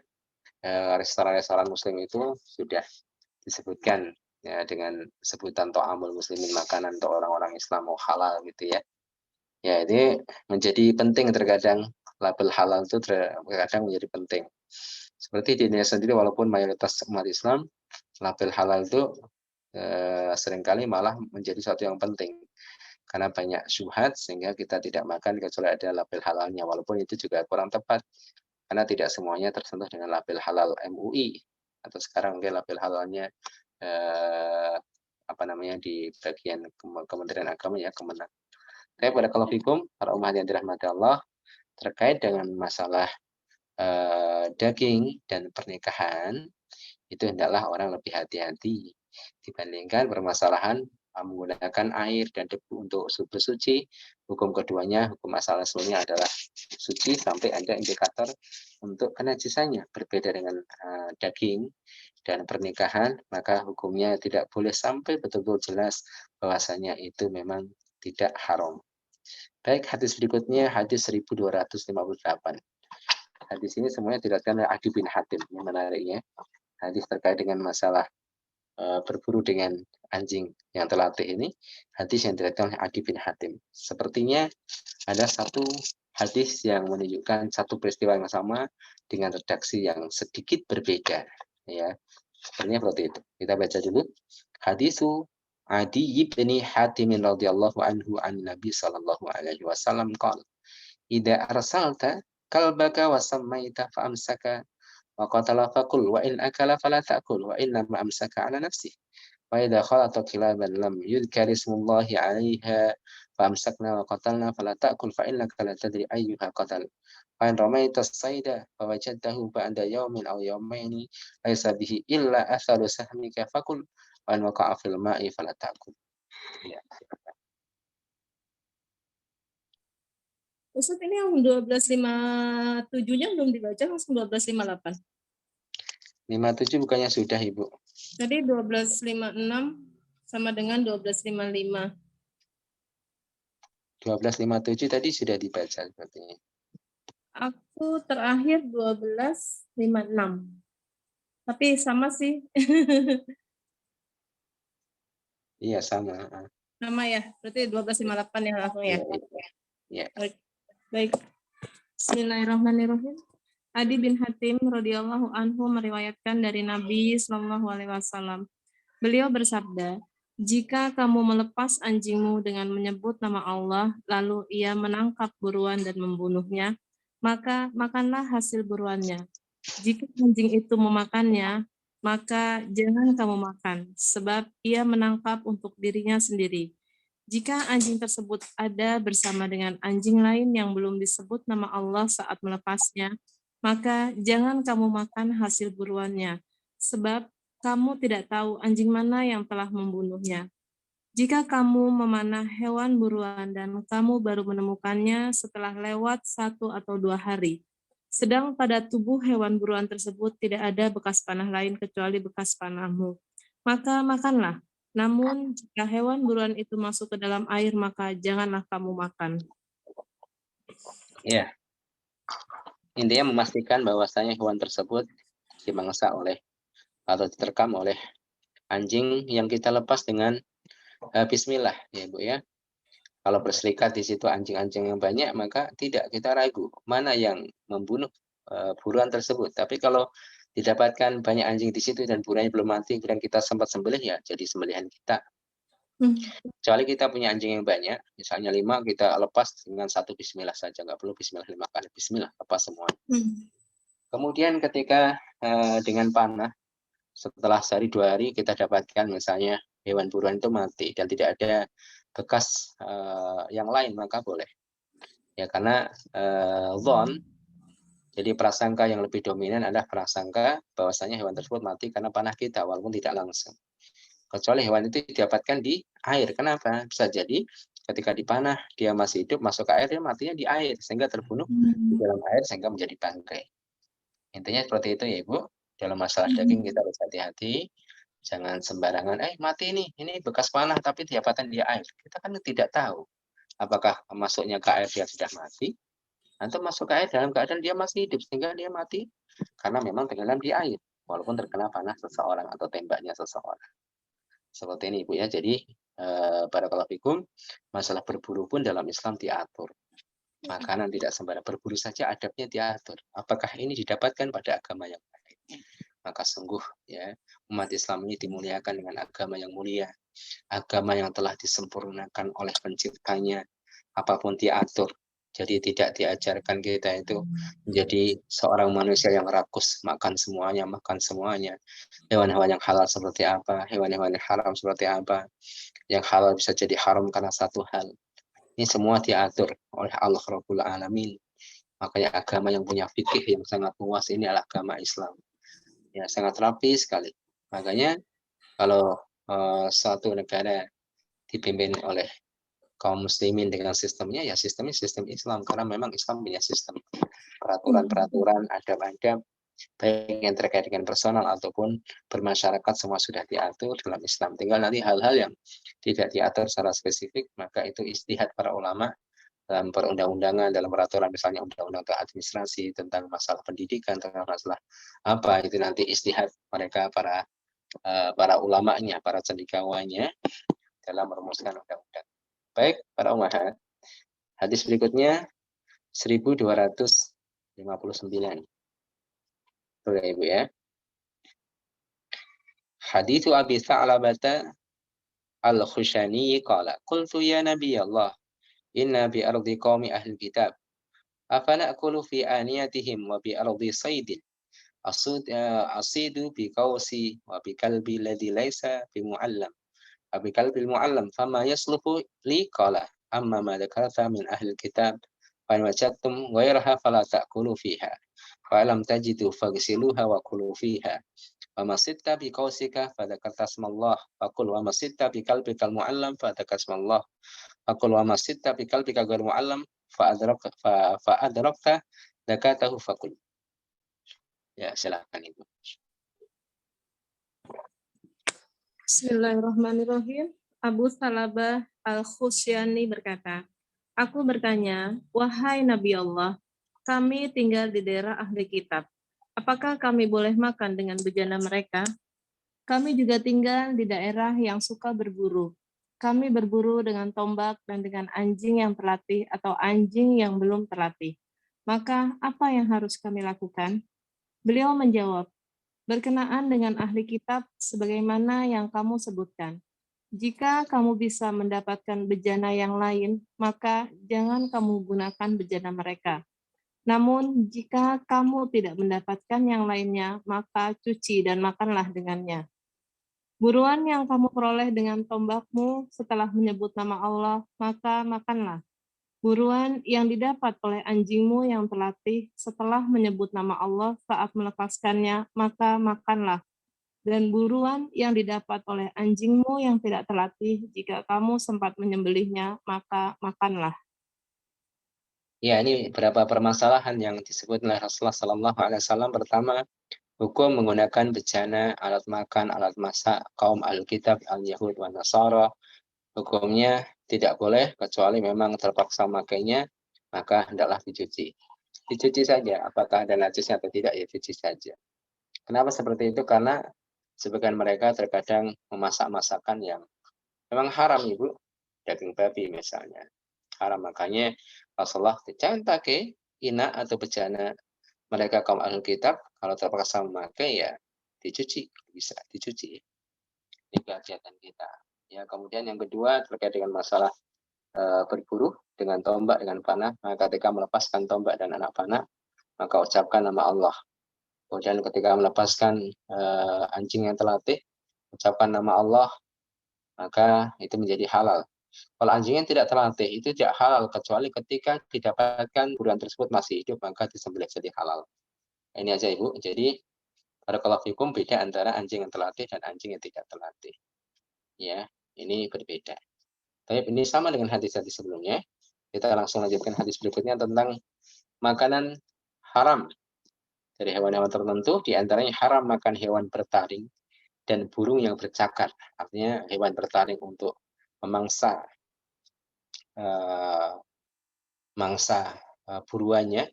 restoran-restoran muslim itu sudah disebutkan ya dengan sebutan ta'amul muslimin, makanan untuk orang-orang Islam halal gitu ya. Ya, ini menjadi penting terkadang label halal itu terkadang menjadi penting. Seperti di Indonesia sendiri walaupun mayoritas umat Islam, label halal itu seringkali malah menjadi sesuatu yang penting. Karena banyak syubhat sehingga kita tidak makan kecuali ada label halalnya, walaupun itu juga kurang tepat karena tidak semuanya tersentuh dengan label halal MUI atau sekarang mungkin label halalnya di bagian Kementerian Agama ya, Kemenag. Tapi pada fikum para umat yang dirahmati Allah, terkait dengan masalah daging dan pernikahan, itu hendaklah orang lebih hati-hati dibandingkan permasalahan menggunakan air dan debu untuk bersuci. Hukum keduanya, hukum asal asalnya adalah suci sampai ada indikator untuk kenajisannya. Berbeda dengan daging dan pernikahan, maka hukumnya tidak boleh sampai betul-betul jelas bahwasanya itu memang tidak haram. Baik, hadis berikutnya hadis 1258. Hadis ini semuanya diriwayatkan oleh Adi bin Hatim. Yang menariknya, hadis terkait dengan masalah berburu dengan anjing yang terlatih ini, hadis yang diriwayatkan oleh Adi bin Hatim. Sepertinya ada satu hadis yang menunjukkan satu peristiwa yang sama dengan redaksi yang sedikit berbeda. Ya, sepertinya seperti itu. Kita baca dulu. Hadisu Adi bin Hatim radhiyallahu anhu an Nabi sallallahu alaihi wasallam qala, "Idza arsalta kalbaka wa sammaita fa amsaka wa qatala faqul wa in akala fala ta'kul wa inna ma amsaka ala nafsihi wa idza khalata kilaban lam yudhkar ismullahi 'alaiha fa amsakna wa qatalna fala ta'kul fa innaka la tadri ayyuha qatal wa in ramaita as-sayda fa wajadtahu ba'da yawmin aw yawmaini laysa bihi illa atharu sahmika faqul wa in waqa'a fil ma'i fala ta'kul." Ya. Ustaz, ini yang 1257-nya belum dibaca, langsung 1258. 57 bukannya sudah, Ibu? Tadi 1256 sama dengan 1255. 1257 tadi sudah dibaca sepertinya. Aku terakhir 1256. Tapi sama sih. Iya, sama. Sama ya, berarti 1258 ya langsung ya. Ya. Baik. Bismillahirrahmanirrahim. Adi bin Hatim radhiyallahu anhu meriwayatkan dari Nabi Shallallahu alaihi wasallam. Beliau bersabda, "Jika kamu melepas anjingmu dengan menyebut nama Allah, lalu ia menangkap buruan dan membunuhnya, maka makanlah hasil buruannya. Jika anjing itu memakannya, maka jangan kamu makan, sebab ia menangkap untuk dirinya sendiri. Jika anjing tersebut ada bersama dengan anjing lain yang belum disebut nama Allah saat melepasnya, maka jangan kamu makan hasil buruannya, sebab kamu tidak tahu anjing mana yang telah membunuhnya. Jika kamu memanah hewan buruan dan kamu baru menemukannya setelah lewat 1 atau 2 hari, sedang pada tubuh hewan buruan tersebut tidak ada bekas panah lain kecuali bekas panahmu, maka makanlah. Namun jika hewan buruan itu masuk ke dalam air, maka janganlah kamu makan." Ya. Intinya memastikan bahwasanya hewan tersebut dimangsa oleh atau diterkam oleh anjing yang kita lepas dengan bismillah ya, Bu ya. Kalau berserikat di situ anjing-anjing yang banyak, maka tidak kita ragu mana yang membunuh buruan tersebut. Tapi kalau didapatkan banyak anjing di situ dan buruannya belum mati, kemudian kita sempat sembelih, ya jadi sembelihan kita. Kecuali kita punya anjing yang banyak, misalnya 5, kita lepas dengan 1 bismillah saja, nggak perlu bismillah 5 kali, bismillah lepas semua. Kemudian ketika dengan panah, setelah sehari 2 hari kita dapatkan misalnya hewan buruan itu mati dan tidak ada bekas yang lain, maka boleh. Ya, karena dhon, jadi prasangka yang lebih dominan adalah prasangka bahwasanya hewan tersebut mati karena panah kita, walaupun tidak langsung. Kecuali hewan itu didapatkan di air. Kenapa? Bisa jadi ketika dipanah dia masih hidup, masuk ke air, dia matinya di air sehingga terbunuh di dalam air sehingga menjadi bangkai. Intinya seperti itu ya, Ibu. Dalam masalah daging kita harus hati-hati, jangan sembarangan mati ini bekas panah tapi didapatkan di air. Kita kan tidak tahu Apakah masuknya ke air dia sudah mati, atau masuk ke air dalam keadaan dia masih hidup sehingga dia mati karena memang tenggelam di air, walaupun terkena panah seseorang atau tembaknya seseorang. Seperti ini Ibu ya. Jadi barakallahu fikum, masalah berburu pun dalam Islam diatur. Makanan tidak sembarang, berburu saja adabnya diatur. Apakah ini didapatkan pada agama yang lain? Maka sungguh ya, umat Islam ini dimuliakan dengan agama yang mulia, agama yang telah disempurnakan oleh penciptanya, apapun diatur. Jadi tidak diajarkan kita itu menjadi seorang manusia yang rakus, makan semuanya. Hewan-hewan yang halal seperti apa, hewan-hewan yang haram seperti apa. Yang halal bisa jadi haram karena satu hal. Ini semua diatur oleh Allah Rabbul Alamin. Makanya agama yang punya fikih yang sangat luas ini adalah agama Islam. Ya, sangat rapi sekali. Makanya kalau suatu negara dipimpin oleh kaum muslimin dengan sistemnya, ya sistemnya sistem Islam. Karena memang Islam punya sistem peraturan-peraturan, adab-adab, baik yang terkait dengan personal ataupun bermasyarakat, semua sudah diatur dalam Islam. Tinggal nanti hal-hal yang tidak diatur secara spesifik, maka itu ijtihad para ulama dalam perundang-undangan, dalam peraturan, misalnya undang-undang administrasi tentang masalah pendidikan, tentang masalah apa, itu nanti ijtihad mereka para ulamanya, para cendekiawannya dalam merumuskan undang-undang. Baik, para umahat, hadis berikutnya 1259. Betul ya Ibu ya. Hadits Abi Tha'labata Al-Khushani qala qultu ya Nabi Allah inna bi ardi qaumi ahli kitab afana'kulu fi aniyatihim wa bi ardi saydin asidu bi qawsi wa bi kalbi alladhi laysa bi mu'allam wa bi kalbi al-mu'allam fama yasluhu li qala amma ma dzakarta min ahli kitab fa in wajadtum ghayraha fala ta'kulu fiha fa lam tajidu faghsiluha wa kulu fiha wa masitta bi qausika fa dzakarta ismallah faqul wa masitta bi qalbikal mu'allam fa dzakarta ismallah faqul wa masitta bi qalbika ghairu mu'allam fa adrakta zakatahu faqul. Ya, silakan Ibu. Bismillahirrahmanirrahim. Abu Salabah Al-Khusyani berkata, aku bertanya, wahai Nabi Allah, kami tinggal di daerah ahli kitab. Apakah kami boleh makan dengan bejana mereka? Kami juga tinggal di daerah yang suka berburu. Kami berburu dengan tombak dan dengan anjing yang terlatih atau anjing yang belum terlatih. Maka apa yang harus kami lakukan? Beliau menjawab, berkenaan dengan ahli kitab sebagaimana yang kamu sebutkan. Jika kamu bisa mendapatkan bejana yang lain, maka jangan kamu gunakan bejana mereka. Namun, jika kamu tidak mendapatkan yang lainnya, maka cuci dan makanlah dengannya. Buruan yang kamu peroleh dengan tombakmu setelah menyebut nama Allah, maka makanlah. Buruan yang didapat oleh anjingmu yang terlatih setelah menyebut nama Allah saat melepaskannya, maka makanlah. Dan buruan yang didapat oleh anjingmu yang tidak terlatih, jika kamu sempat menyembelihnya, maka makanlah. Ya, ini beberapa permasalahan yang disebut oleh Rasulullah SAW. Pertama, hukum menggunakan bejana, alat makan, alat masak kaum Alkitab, al-Yahud, wa Nasara. Hukumnya tidak boleh kecuali memang terpaksa makainya, maka hendaklah dicuci. Dicuci saja, apakah ada najisnya atau tidak, ya cuci saja. Kenapa seperti itu? Karena sebagian mereka terkadang memasak masakan yang memang haram, Ibu. Daging babi misalnya. Haram, makanya Rasulullah jangan pakai ina atau bejana mereka kaum ahli kitab. Kalau terpaksa memakai ya dicuci, bisa dicuci. Ini kegiatan kita. Ya, kemudian yang kedua terkait dengan masalah berburu dengan tombak, dengan panah. Maka ketika melepaskan tombak dan anak panah, maka ucapkan nama Allah. Kemudian ketika melepaskan anjing yang terlatih, ucapkan nama Allah, maka itu menjadi halal. Kalau anjingnya tidak terlatih, itu tidak halal, kecuali ketika didapatkan buruan tersebut masih hidup, maka disembelih jadi halal. Ini aja Ibu. Jadi, barakallahu fikum, beda antara anjing yang terlatih dan anjing yang tidak terlatih. Ya, ini berbeda. Tapi ini sama dengan hadis-hadis sebelumnya. Kita langsung lanjutkan hadis berikutnya tentang makanan haram dari hewan-hewan tertentu. Di antaranya haram makan hewan bertaring dan burung yang bercakar. Artinya hewan bertaring untuk memangsa mangsa buruannya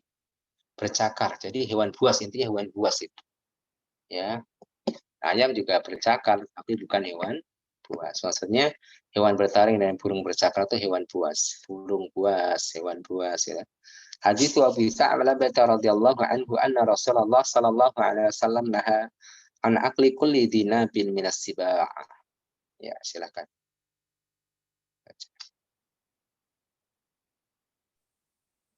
bercakar. Jadi hewan buas, intinya hewan buas itu. Ya, ayam juga bercakar, tapi bukan hewan buas. Maksudnya hewan bertaring dan burung bercakar itu hewan buas, burung buas, hewan buas. Ya. Hadits Abu Sa'labah radhiyallahu anhu anna Rasulullah sallallahu alaihi wasallam naha an akli kulli dinabin minas sibaa. Ya, silakan.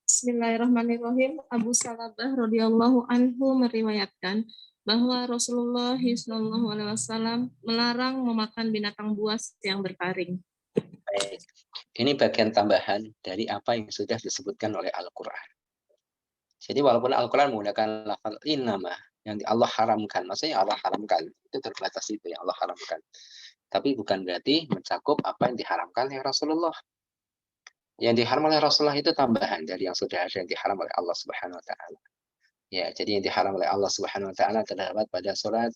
Bismillahirrahmanirrahim. Abu Salabah radhiyallahu anhu meriwayatkan bahwa Rasulullah SAW melarang memakan binatang buas yang bertaring. Baik. Ini bagian tambahan dari apa yang sudah disebutkan oleh Al-Quran. Jadi walaupun Al-Quran menggunakan lafaz innama yang Allah haramkan, maksudnya Allah haramkan, itu terbatas itu yang Allah haramkan. Tapi bukan berarti mencakup apa yang diharamkan oleh Rasulullah. Yang diharam oleh Rasulullah itu tambahan dari yang sudah ada yang diharam oleh Allah Subhanahu wa taala. Ya, jadi yang diharam oleh Allah Subhanahu wa taala terdapat pada surat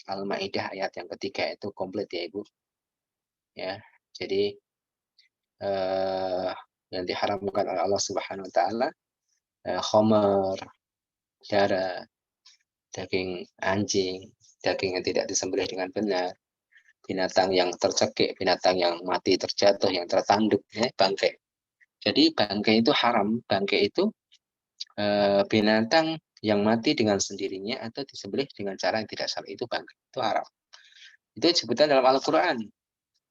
Al-Maidah ayat yang ketiga, itu komplit ya Ibu. Ya. Jadi yang diharamkan oleh Allah Subhanahu wa taala khamar, darah, daging anjing, daging yang tidak disembelih dengan benar, binatang yang tercekik, binatang yang mati terjatuh, yang tertanduk, ya, bangkai. Jadi bangkai itu haram. Bangkai itu binatang yang mati dengan sendirinya atau disembelih dengan cara yang tidak syar'i, itu bangkai, itu haram. Itu disebutkan dalam Al-Quran.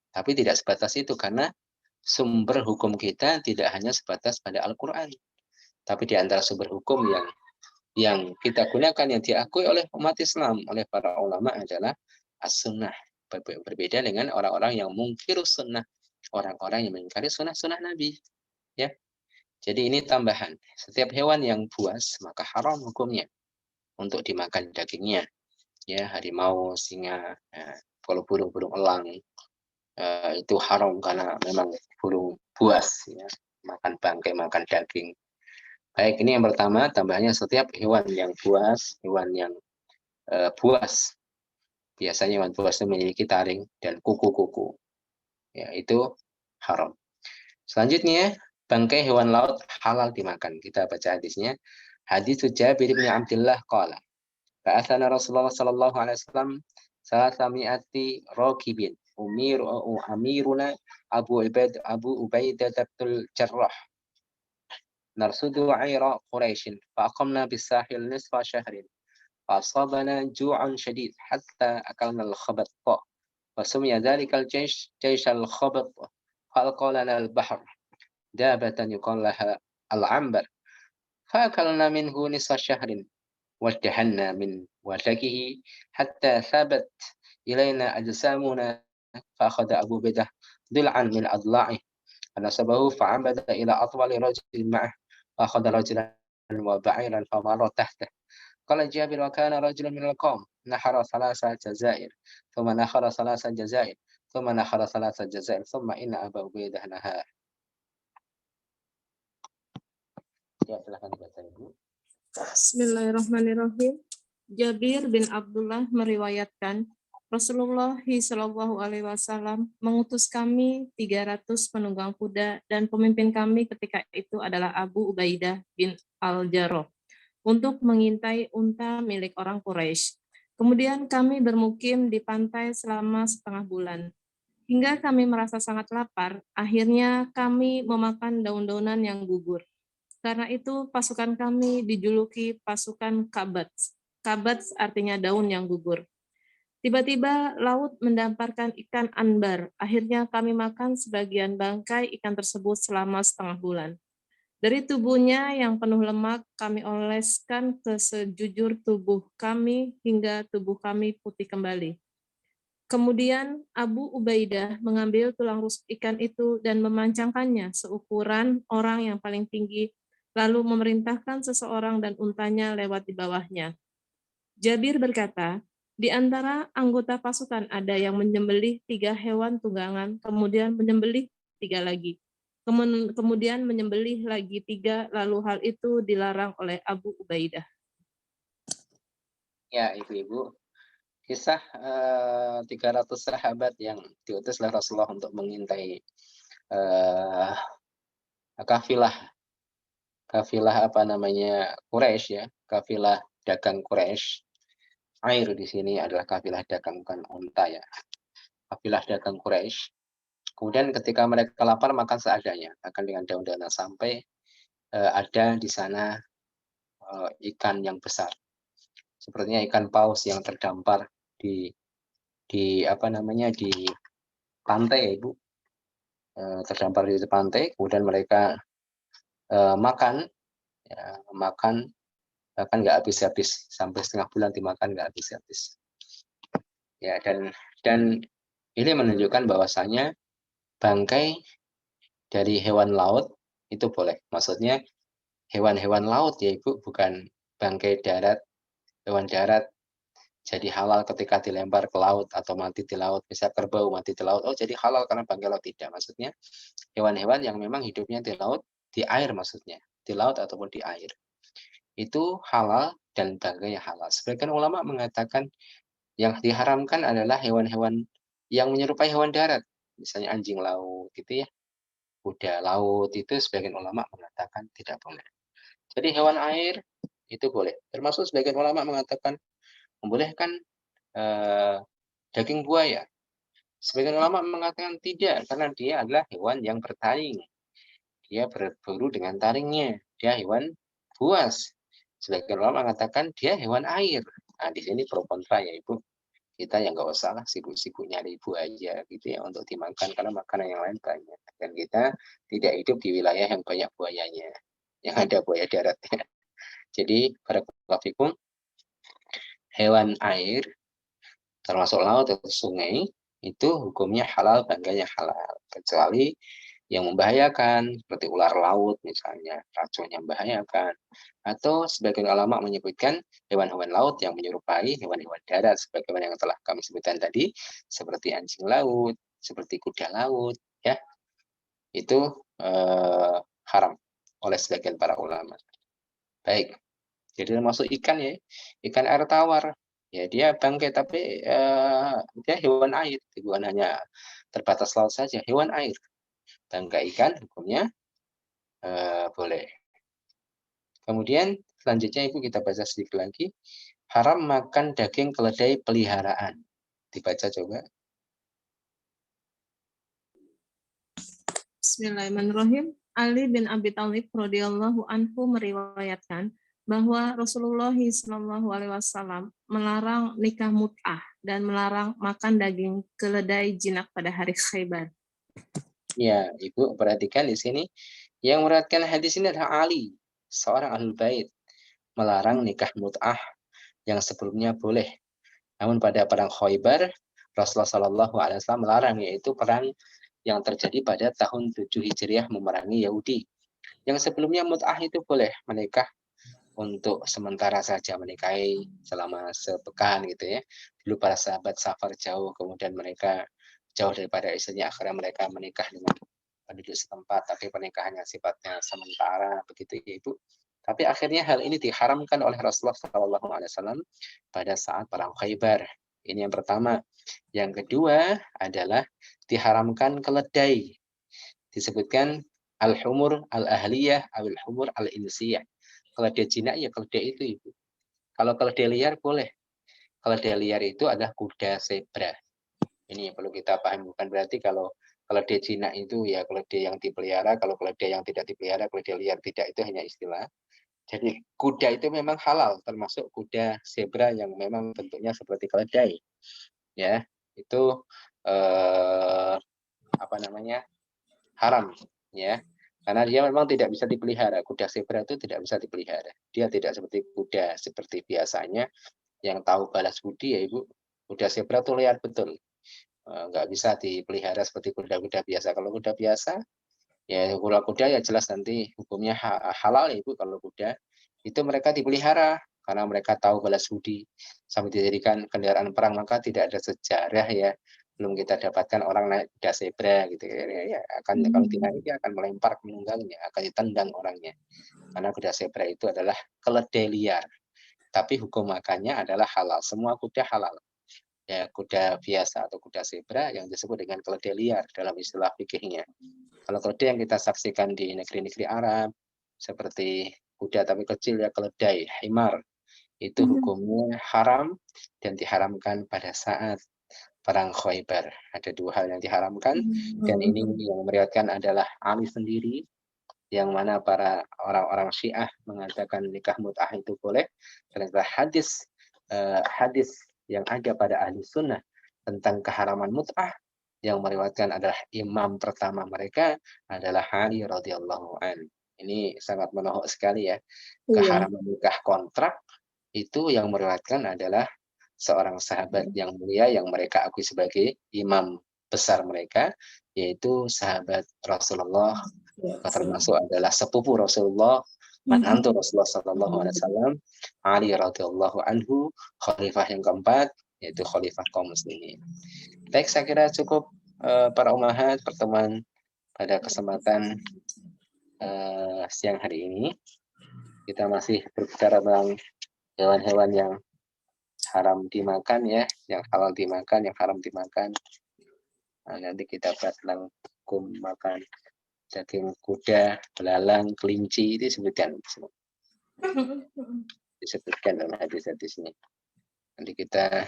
Tapi tidak sebatas itu, karena sumber hukum kita tidak hanya sebatas pada Al-Quran. Tapi di antara sumber hukum yang kita gunakan, yang diakui oleh umat Islam, oleh para ulama adalah as-sunnah. Berbeda dengan orang-orang yang mungkir sunnah, orang-orang yang mengingkari sunnah-sunnah Nabi. Ya, jadi ini tambahan. Setiap hewan yang buas maka haram hukumnya untuk dimakan dagingnya. Ya, harimau, singa, kalau burung-burung elang itu haram karena memang burung buas. Ya, makan bangkai, makan daging. Baik, ini yang pertama, tambahannya setiap hewan yang buas, hewan yang buas. Biasanya hewan buas itu memiliki taring dan kuku-kuku. Ya, itu haram. Selanjutnya, bangkai hewan laut halal dimakan. Kita baca hadisnya. Hadis Jabir bin Abdullah qala. Ba'athana Rasulullah sallallahu alaihi wasallam salasami'ati raqibin. Amiruna Abu Ubaidah bin Jarrah. نرصد عير قريش فأقمنا بالساحل نصف شهر فأصابنا جوع شديد حتى أكلنا الخبط وسمي ذلك الجيش جيش الخبط فألقى لنا البحر دابة يقال لها العنبر فأكلنا منه نصف شهر واجتهلنا من وجهه حتى ثابت إلينا أجسامنا فأخذ أبو بده ضلعا من أضلاعه فنسبه فعمد إلى أطول رجل معه فأخذ رجلا وبعيرا فمر تحته. قال جابر وكان رجل من القوم نحر 3 جزائر ثم نحر 3 جزائر ثم نحر 3 جزائر ثم إن أبا عبيدة نهاه. Ya, silakan baca Ibu. Bismillahirrahmanirrahim. Jabir bin Abdullah meriwayatkan Rasulullah SAW mengutus kami 300 penunggang kuda dan pemimpin kami ketika itu adalah Abu Ubaidah bin Al-Jarrah untuk mengintai unta milik orang Quraisy. Kemudian kami bermukim di pantai selama setengah bulan. Hingga kami merasa sangat lapar, akhirnya kami memakan daun-daunan yang gugur. Karena itu pasukan kami dijuluki pasukan Kabats. Kabats artinya daun yang gugur. Tiba-tiba laut mendamparkan ikan anbar. Akhirnya kami makan sebagian bangkai ikan tersebut selama setengah bulan. Dari tubuhnya yang penuh lemak, kami oleskan ke sejujur tubuh kami hingga tubuh kami putih kembali. Kemudian Abu Ubaidah mengambil tulang rusuk ikan itu dan memancangkannya seukuran orang yang paling tinggi, lalu memerintahkan seseorang dan untanya lewat di bawahnya. Jabir berkata, di antara anggota pasukan ada yang menyembelih 3 hewan tunggangan, kemudian menyembelih 3 lagi. Kemudian menyembelih lagi 3, lalu hal itu dilarang oleh Abu Ubaidah. Ya, Ibu-ibu, kisah 300 sahabat yang diutus oleh Rasulullah untuk mengintai kafilah apa namanya Quraisy ya, kafilah dagang Quraisy. Air di sini adalah kafilah dagang, bukan unta ya. Kafilah dagang Quraisy. Kemudian ketika mereka lapar makan seadanya, makan dengan daun-daunan sampai ada di sana ikan yang besar. Sepertinya ikan paus yang terdampar di apa namanya di pantai, Ibu. Terdampar di pantai, kemudian mereka makan, ya, makan bahkan nggak habis-habis, sampai setengah bulan dimakan nggak habis-habis. Ya, dan ini menunjukkan bahwasanya bangkai dari hewan laut itu boleh. Maksudnya hewan-hewan laut ya Ibu, bukan bangkai darat, hewan darat jadi halal ketika dilempar ke laut atau mati di laut. Misal kerbau mati di laut, oh jadi halal karena bangkai laut. Tidak. Maksudnya hewan-hewan yang memang hidupnya di laut, di air maksudnya, di laut ataupun di air. Itu halal dan bangkai halal. Sebagian ulama mengatakan yang diharamkan adalah hewan-hewan yang menyerupai hewan darat, misalnya anjing laut gitu ya, kuda laut, itu sebagian ulama mengatakan tidak boleh. Jadi hewan air itu boleh. Termasuk sebagian ulama mengatakan membolehkan daging buaya. Sebagian ulama mengatakan tidak, karena dia adalah hewan yang bertaring. Dia berburu dengan taringnya. Dia hewan buas. Sebagian ulama mengatakan dia hewan air. Nah, di sini pro kontra ya Ibu. Kita yang nggak usah lah sibuk-sibuk nyari buaya gitu ya untuk dimakan, karena makanan yang lain banyak. Dan kita tidak hidup di wilayah yang banyak buayanya. Yang ada buaya daratnya. Jadi, barakallahu fikum, hewan air, termasuk laut atau sungai, itu hukumnya halal, bangganya halal. Kecuali yang membahayakan, seperti ular laut misalnya, racun yang membahayakan. Atau sebagian ulama menyebutkan hewan-hewan laut yang menyerupai hewan-hewan darat, sebagaimana yang telah kami sebutkan tadi, seperti anjing laut, seperti kuda laut, ya, itu haram oleh sebagian para ulama. Baik, jadi termasuk ikan ya, ikan air tawar, ya dia bangkai tapi dia hewan air, bukan hanya terbatas laut saja, hewan air. Bangkai ikan hukumnya boleh. Kemudian selanjutnya Ibu kita baca sedikit lagi. Haram makan daging keledai peliharaan. Dibaca coba. Bismillahirrahmanirrahim. Ali bin Abi Thalib radhiyallahu anhu meriwayatkan bahwa Rasulullah SAW melarang nikah mut'ah dan melarang makan daging keledai jinak pada hari Khaybar. Ya, Ibu perhatikan di sini yang meriwayatkan hadis ini adalah Ali, seorang ahlul bait, melarang nikah mut'ah yang sebelumnya boleh. Namun pada perang Khaybar, Rasulullah SAW melarang, yaitu perang yang terjadi pada tahun 7 Hijriah memerangi Yahudi. Yang sebelumnya mut'ah itu boleh menikah untuk sementara saja, menikahi selama sepekan gitu ya. Dulu para sahabat safar jauh, kemudian mereka jauh daripada istrinya, akhirnya mereka menikah dengan penduduk setempat, tapi pernikahannya sifatnya sementara begitu ya Ibu. Tapi akhirnya hal ini diharamkan oleh Rasulullah SAW pada saat perang Khaybar. Ini yang pertama. Yang kedua adalah diharamkan keledai. Disebutkan al-humur al-ahliyah al-humur al-insiyah. Keledai jinak ya keledai itu Ibu. Kalau keledai liar boleh. Keledai liar itu adalah kuda zebra. Ini yang perlu kita pahami, bukan berarti kalau keledai jinak itu ya keledai yang dipelihara, kalau keledai yang tidak dipelihara, keledai liar, tidak, itu hanya istilah. Jadi kuda itu memang halal, termasuk kuda zebra yang memang bentuknya seperti keledai. Ya, itu apa namanya? Haram, ya. Karena dia memang tidak bisa dipelihara. Kuda zebra itu tidak bisa dipelihara. Dia tidak seperti kuda seperti biasanya yang tahu balas budi ya Ibu. Kuda zebra itu liar betul. Nggak bisa dipelihara seperti kuda-kuda biasa. Kalau kuda biasa, ya kuda ya jelas nanti hukumnya halal ya Ibu. Kalau kuda itu mereka dipelihara karena mereka tahu balas budi sampai dijadikan kendaraan perang, maka tidak ada sejarah ya belum kita dapatkan orang naik kuda zebra gitu ya, akan kalau dinaiki akan melempar menunggannya, akan ditendang orangnya, karena kuda zebra itu adalah keledai liar, tapi hukum makannya adalah halal, semua kuda halal. ya kuda biasa atau kuda zebra yang disebut dengan keledai liar dalam istilah fikihnya. Kalau keledai yang kita saksikan di negeri-negeri Arab seperti kuda tapi kecil ya, keledai, himar, itu hukumnya haram dan diharamkan pada saat perang Khaybar. Ada 2 hal yang diharamkan dan ini yang meriwayatkan adalah Ali sendiri, yang mana para orang-orang Syiah mengatakan nikah mut'ah itu boleh. Ternyata hadis yang ada pada ahli sunnah tentang keharaman mut'ah yang meriwayatkan adalah imam pertama mereka adalah Ali radhiyallahu an. Ini sangat menohok sekali ya. Keharaman nikah kontrak itu yang meriwayatkan adalah seorang sahabat yang mulia yang mereka akui sebagai imam besar mereka, yaitu sahabat Rasulullah, termasuk adalah sepupu Rasulullah, menantu Rasulullah Sallallahu Alaihi Wasallam, Ali radhiyallahu anhu, khalifah yang keempat, yaitu khalifah kaum muslimin. Baik, saya kira cukup para umahat pertemuan pada kesempatan siang hari ini. Kita masih berbicara tentang hewan-hewan yang haram dimakan ya, yang halal dimakan, yang haram dimakan. Nah, nanti kita bahas tentang hukum makan daging kuda, belalang, kelinci, itu disebutkan dalam hadis-hadis ini. Nanti kita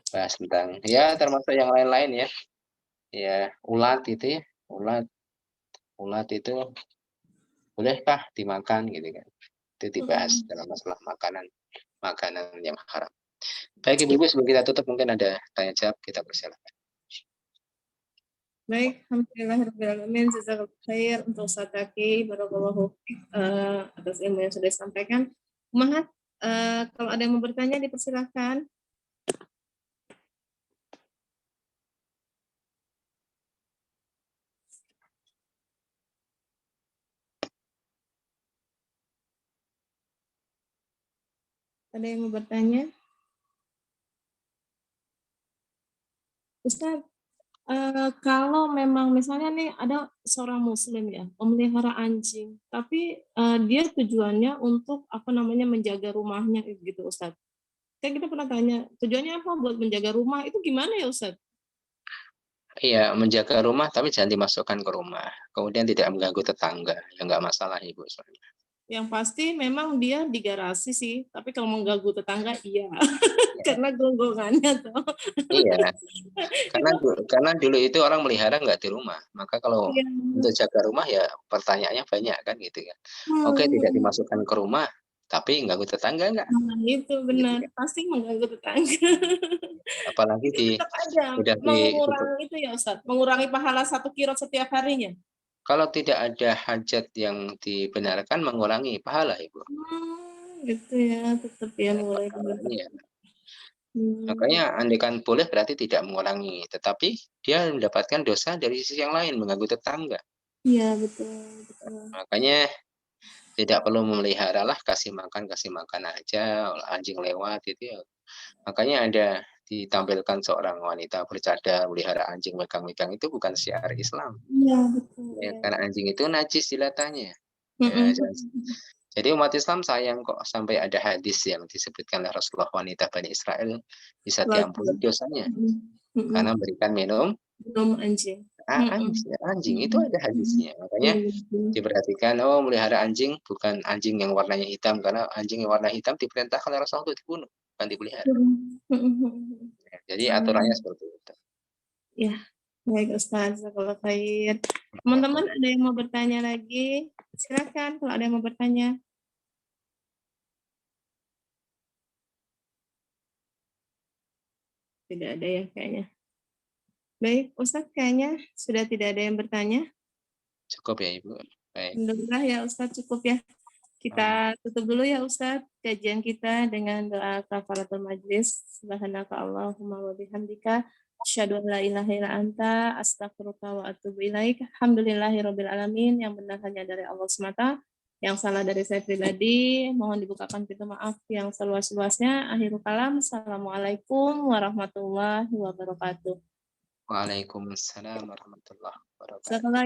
bahas tentang ya termasuk yang lain-lain ya. Ya, ulat itu ya, ulat itu bolehkah dimakan gitu kan. Itu dibahas dalam masalah makanan yang haram. Baik Ibu-ibu, sebelum kita tutup mungkin ada tanya jawab, kita persilakan. Baik, alhamdulillahirrahmanirrahim. Jazakallahu khair untuk Ustaz Zaki, barakallahu fiik atas ilmu yang sudah disampaikan. Umahat, kalau ada yang mau bertanya dipersilakan. Ada yang mau bertanya? Ustaz, kalau memang misalnya nih ada seorang muslim ya, memelihara anjing, tapi dia tujuannya untuk menjaga rumahnya gitu Ustaz. Kan kita pernah tanya, tujuannya apa buat menjaga rumah, itu gimana ya Ustaz? Iya, menjaga rumah tapi jangan dimasukkan ke rumah. Kemudian tidak mengganggu tetangga, ya nggak masalah Ibu soalnya. Yang pasti memang dia di garasi sih, tapi kalau mengganggu tetangga iya. Karena gonggongannya tuh. Iya, karena dulu itu orang melihara nggak di rumah. Maka kalau Iya. untuk jaga rumah ya pertanyaannya banyak kan gitu kan. Oke, tidak dimasukkan ke rumah, tapi ganggu tetangga nggak? Nah, itu Gitu benar, kan. pasti mengganggu tetangga. Apalagi Tetap aja sudah mengurangi itu ya Ustaz, mengurangi pahala 1 kirot setiap harinya. kalau tidak ada hajat yang dibenarkan mengurangi pahala Ibu. Gitu ya, tetap ya mengurangi. Iya. Makanya andaikan boleh berarti tidak mengurangi, tetapi dia mendapatkan dosa dari sisi yang lain, mengganggu tetangga. Iya, betul. Makanya tidak perlu memelihara lah, kasih makan aja, anjing lewat itu ya. Makanya ada ditampilkan seorang wanita bercadar melihara anjing megang-megang, itu bukan syiar Islam. Iya, betul. Ya, karena anjing itu najis jilatannya. Mm-mm. Ya, jadi umat Islam sayang kok sampai ada hadis yang disebutkan oleh Rasulullah, wanita Bani Israel bisa diampuni dosanya karena memberikan minum anjing. anjing. Itu ada hadisnya. Makanya diperhatikan, melihara anjing bukan anjing yang warnanya hitam, karena anjing yang warna hitam diperintahkan oleh Rasulullah untuk dibunuh, bukan dipelihara. Ya, jadi aturannya seperti itu. Ya, baik Ustaz, jazakallahu khair. Teman-teman ada yang mau bertanya lagi? Silakan kalau ada yang mau bertanya. Tidak ada ya kayaknya. Baik, Ustaz kayaknya sudah tidak ada yang bertanya. Cukup ya Ibu. Baik. Alhamdulillah ya Ustaz, cukup ya. Kita tutup dulu ya Ustaz kajian kita dengan doa kafaratul majlis. Subhanaka Allahumma wa bihamdika asyhadu an la ilaha illa anta astaghfiruka wa atubu ilaik. Alhamdulillahirabbil alamin. Yang benar hanya dari Allah semata. Yang salah dari saya pribadi, mohon dibukakan pintu maaf yang seluas-luasnya. Akhirul kalam. Assalamualaikum warahmatullahi wabarakatuh. Waalaikumsalam warahmatullahi wabarakatuh. Setelah